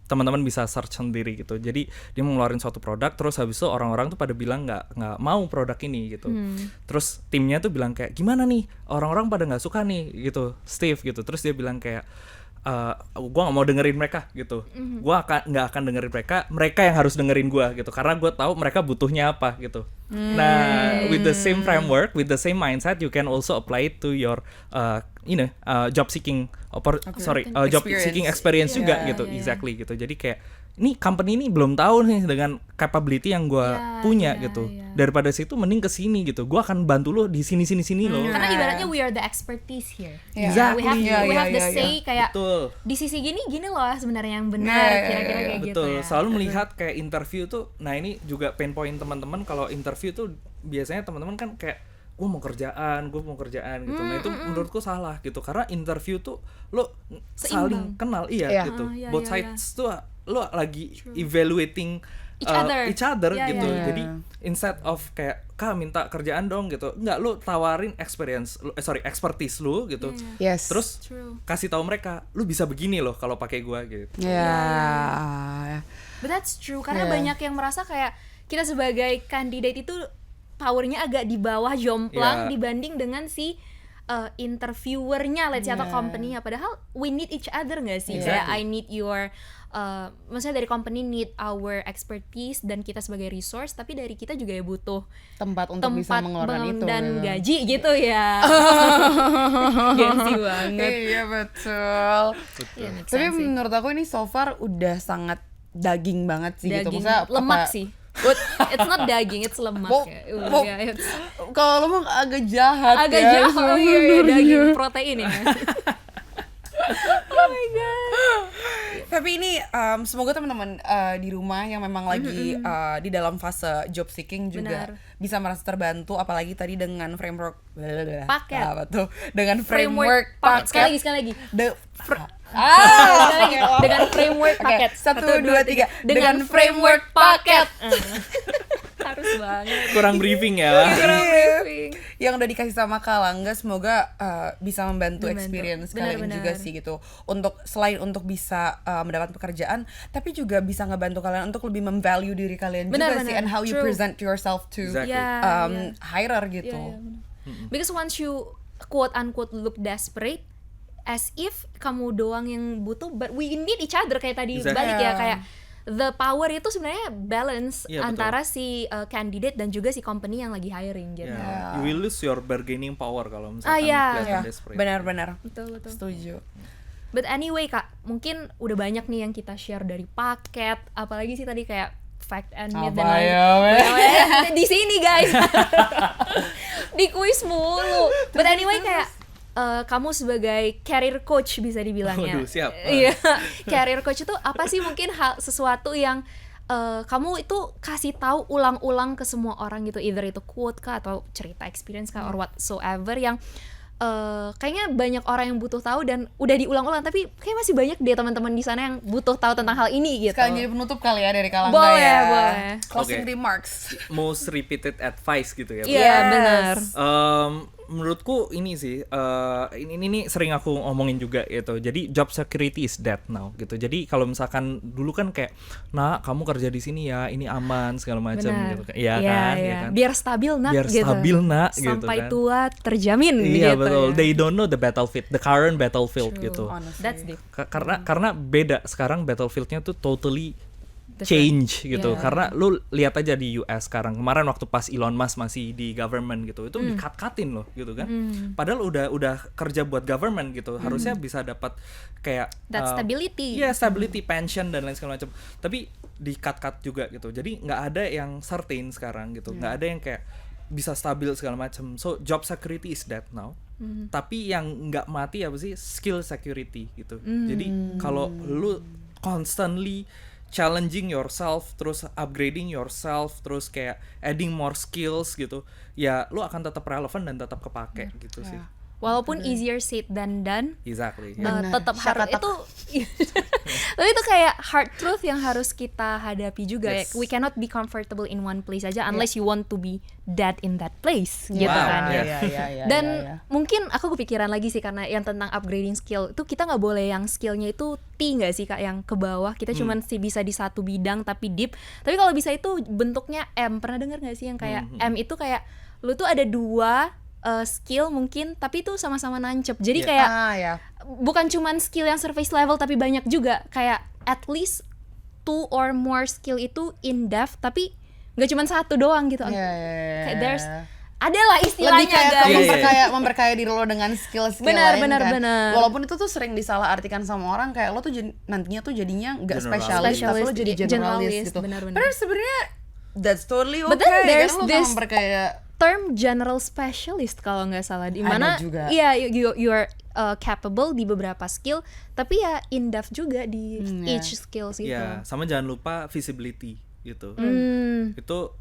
Teman-teman bisa search sendiri gitu. Jadi dia mau ngeluarin suatu produk, terus habis itu orang-orang tuh pada bilang nggak mau produk ini gitu. Terus timnya tuh bilang kayak, gimana nih, orang-orang pada nggak suka nih gitu, Steve gitu. Terus dia bilang kayak, gue nggak mau dengerin mereka gitu. Gue nggak akan dengerin mereka yang harus dengerin gue gitu. Karena gue tahu mereka butuhnya apa gitu. Nah, with the same framework, with the same mindset, you can also apply it to your job seeking job seeking experience juga gitu. Exactly gitu. Jadi kayak ini company ini belum tahu nih dengan capability yang gue punya gitu. Daripada situ mending ke sini gitu. Gue akan bantu lo di sini loh. Karena ibaratnya we are the expertise here. Exactly. We have the say kayak betul. Di sisi gini loh sebenarnya yang benar, kira-kira kayak gitu. Betul. Ya. Selalu melihat kayak interview tuh. Nah ini juga pain point teman-teman, kalau interview tuh biasanya teman-teman kan kayak gue mau kerjaan gitu. Nah itu menurutku salah gitu, karena interview tuh lo saling kenal gitu. Both sides tuh lo lagi evaluating each other gitu. Jadi instead of kayak Kak minta kerjaan dong gitu, enggak, lo tawarin expertise lo gitu. Terus kasih tahu mereka lo bisa begini loh kalau pakai gua gitu. But that's true, karena banyak yang merasa kayak kita sebagai kandidat itu powernya agak di bawah, jomplang dibanding dengan si interviewernya, let's say, atau company-nya. Padahal we need each other nggak sih? Kayak I need your maksudnya dari company need our expertise dan kita sebagai resource, tapi dari kita juga ya butuh tempat untuk bisa mengeluarkan itu dan gaji gitu ya. Gengsi banget. Iya betul. Tapi menurut aku ini so far udah sangat daging banget sih gitu. Daging Maksudnya lemak sih. It's not daging, it's lemak ya. Yeah, kalau lemak agak jahat agak ya. jauh. Oh iya, daging protein ya. Oh my god. Tapi ini semoga teman-teman di rumah yang memang lagi di dalam fase job seeking juga bisa merasa terbantu, apalagi tadi dengan framework paket. Apa tuh? Dengan framework paket. Sekali lagi. Sekali lagi. Dengan framework paket. 1 2 3. Dengan framework paket. Harus banget. Kurang briefing ya. Yang udah dikasih sama Kalangga semoga bisa membantu experience Benar, kalian juga sih gitu. Untuk selain untuk bisa mendapat pekerjaan, tapi juga bisa ngebantu kalian untuk lebih memvalue diri kalian juga sih, and how you present yourself to hirer gitu. Because once you quote unquote look desperate, as if kamu doang yang butuh, but we need each other kayak tadi balik ya, kayak the power itu sebenarnya balance antara si candidate dan juga si company yang lagi hiring gitu. You will lose your bargaining power kalau misalkan kelihatan desperate. Benar-benar. Betul. Setuju. But anyway Kak, mungkin udah banyak nih yang kita share dari paket, apalagi sih tadi kayak fact and myth dan lain. Di sini guys. Di kuis mulu. But anyway kayak kamu sebagai career coach bisa dibilangnya. Waduh, siap. Iya, career coach itu apa sih, mungkin sesuatu yang kamu itu kasih tahu ulang-ulang ke semua orang gitu, either itu quote kah atau cerita experience kah or whatsoever yang kayaknya banyak orang yang butuh tahu dan udah diulang-ulang, tapi kayak masih banyak deh teman-teman di sana yang butuh tahu tentang hal ini gitu. Sekalian jadi penutup kali ya dari Kalangga boleh. Closing remarks. Most repeated advice gitu ya. Iya, benar. Menurutku ini sih ini sering aku omongin juga gitu. Jadi job security is dead now gitu. Jadi kalau misalkan dulu kan kayak, nah kamu kerja di sini ya, ini aman segala macam gitu kan. Iya kan? Biar stabil nak biar gitu. Stabil nak sampai gitu kan. tua terjamin iya, gitu. Betul. Ya. They don't know the battlefield, the current battlefield gitu. That's deep. Karena beda sekarang battlefieldnya tuh totally change gitu. Karena lu lihat aja di US sekarang, kemarin waktu pas Elon Musk masih di government gitu, itu di-cut-cutin loh gitu kan. Padahal udah kerja buat government gitu, harusnya bisa dapat kayak stability. Iya, stability, pension dan lain segala macam. Tapi di-cut juga gitu. Jadi nggak ada yang certain sekarang gitu. Nggak ada yang kayak bisa stabil segala macam. So job security is dead now. Tapi yang nggak mati apa sih? Skill security gitu. Jadi kalau lu constantly challenging yourself, terus upgrading yourself, terus kayak adding more skills gitu, ya lu akan tetap relevan dan tetap kepake gitu sih. Walaupun easier said than done. Exactly. Tetap harus itu. Tapi itu kayak hard truth yang harus kita hadapi juga. Yes. We cannot be comfortable in one place aja unless you want to be dead in that place gitu kan. Dan mungkin aku kepikiran lagi sih, karena yang tentang upgrading skill itu kita nggak boleh yang skillnya itu T nggak sih Kak, yang ke bawah. Kita cuman sih bisa di satu bidang tapi deep. Tapi kalau bisa itu bentuknya M. Pernah dengar nggak sih yang kayak M itu kayak lu tuh ada dua skill mungkin, tapi itu sama-sama nancep. Jadi kayak bukan cuman skill yang surface level, tapi banyak juga kayak at least 2 or more skill itu in depth, tapi nggak cuman satu doang gitu. Kayak there's adalah istilahnya lebih kayak memperkaya diri lo dengan skill-skill lain benar. Walaupun itu tuh sering disalahartikan sama orang kayak lo tuh nantinya tuh jadinya nggak spesialis, tapi lo jadi generalis gitu. Padahal sebenarnya that's totally okay. But then there's kan lo this memperkaya term general specialist kalau nggak salah, di mana iya you are capable di beberapa skill, tapi ya in depth juga di each skills itu. Iya, sama jangan lupa visibility gitu. Itu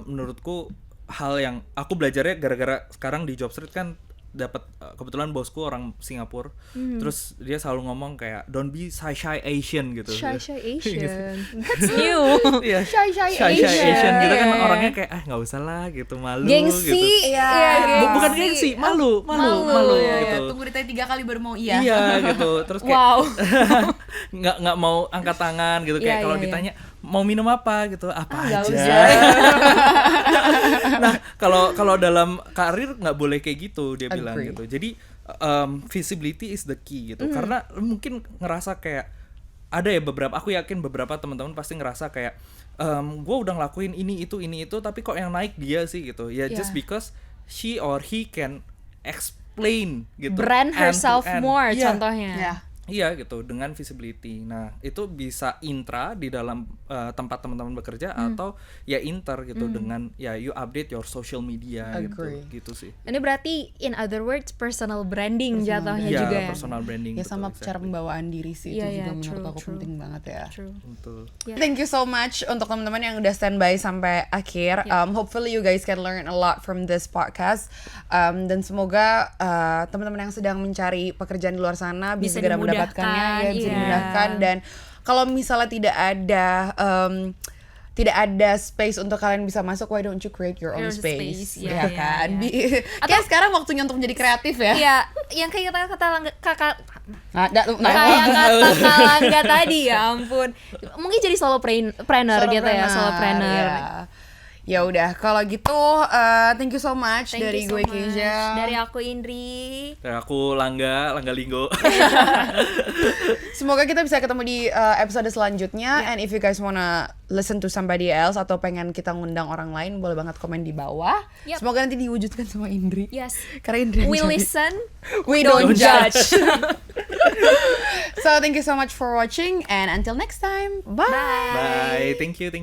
menurutku hal yang aku belajarnya gara-gara sekarang di Jobstreet kan dapat kebetulan bosku orang Singapura, terus dia selalu ngomong kayak don't be shy Asian gitu. Shy Asian, that's new. Iya, shy Asian gitu kan orangnya kayak nggak usah lah gitu, malu gengsi, gitu. Bukan gengsi, malu gitu. Tunggu ditanya 3 kali baru mau iya gitu. Terus kayak nggak mau angkat tangan gitu, kayak kalau ditanya mau minum apa gitu, apa aja. Nah, kalau dalam karir nggak boleh kayak gitu, dia bilang gitu. Jadi visibility is the key gitu. Karena mungkin ngerasa kayak ada ya aku yakin beberapa teman-teman pasti ngerasa kayak gue udah ngelakuin ini itu, tapi kok yang naik dia sih gitu. Ya just because she or he can explain gitu. Brand herself more contohnya. Iya gitu, dengan visibility. Nah itu bisa intra di dalam tempat teman-teman bekerja atau ya inter gitu dengan ya you update your social media gitu sih. Ini berarti in other words personal branding jatuhnya Ya, juga ya. personal branding. Ya betul, sama exactly. cara pembawaan diri sih itu juga menurut aku penting banget ya. True. Betul. Yeah. Thank you so much untuk teman-teman yang udah standby sampai akhir. Hopefully you guys can learn a lot from this podcast. Dan semoga teman-teman yang sedang mencari pekerjaan di luar sana bisa segera mendapatkannya, ya bisa dimudahkan. Dan kalau misalnya tidak ada space untuk kalian bisa masuk, why don't you create your own space, ya kan? Kayak sekarang waktunya untuk menjadi kreatif ya. Iya, yang kayak kata kakak Nggak. Langga tadi, ya ampun. Mungkin jadi solopreneur gitu ya, solopreneur. Ya udah, kalau gitu thank you so much dari gue Keisha. Dari aku Indri. Dan aku Langga Linggo. Semoga kita bisa ketemu di episode selanjutnya. And if you guys wanna listen to somebody else atau pengen kita ngundang orang lain, boleh banget komen di bawah. Semoga nanti diwujudkan sama Indri. Yes. Karena Indri We listen, we don't judge. So thank you so much for watching and until next time. Bye. Bye. Thank you.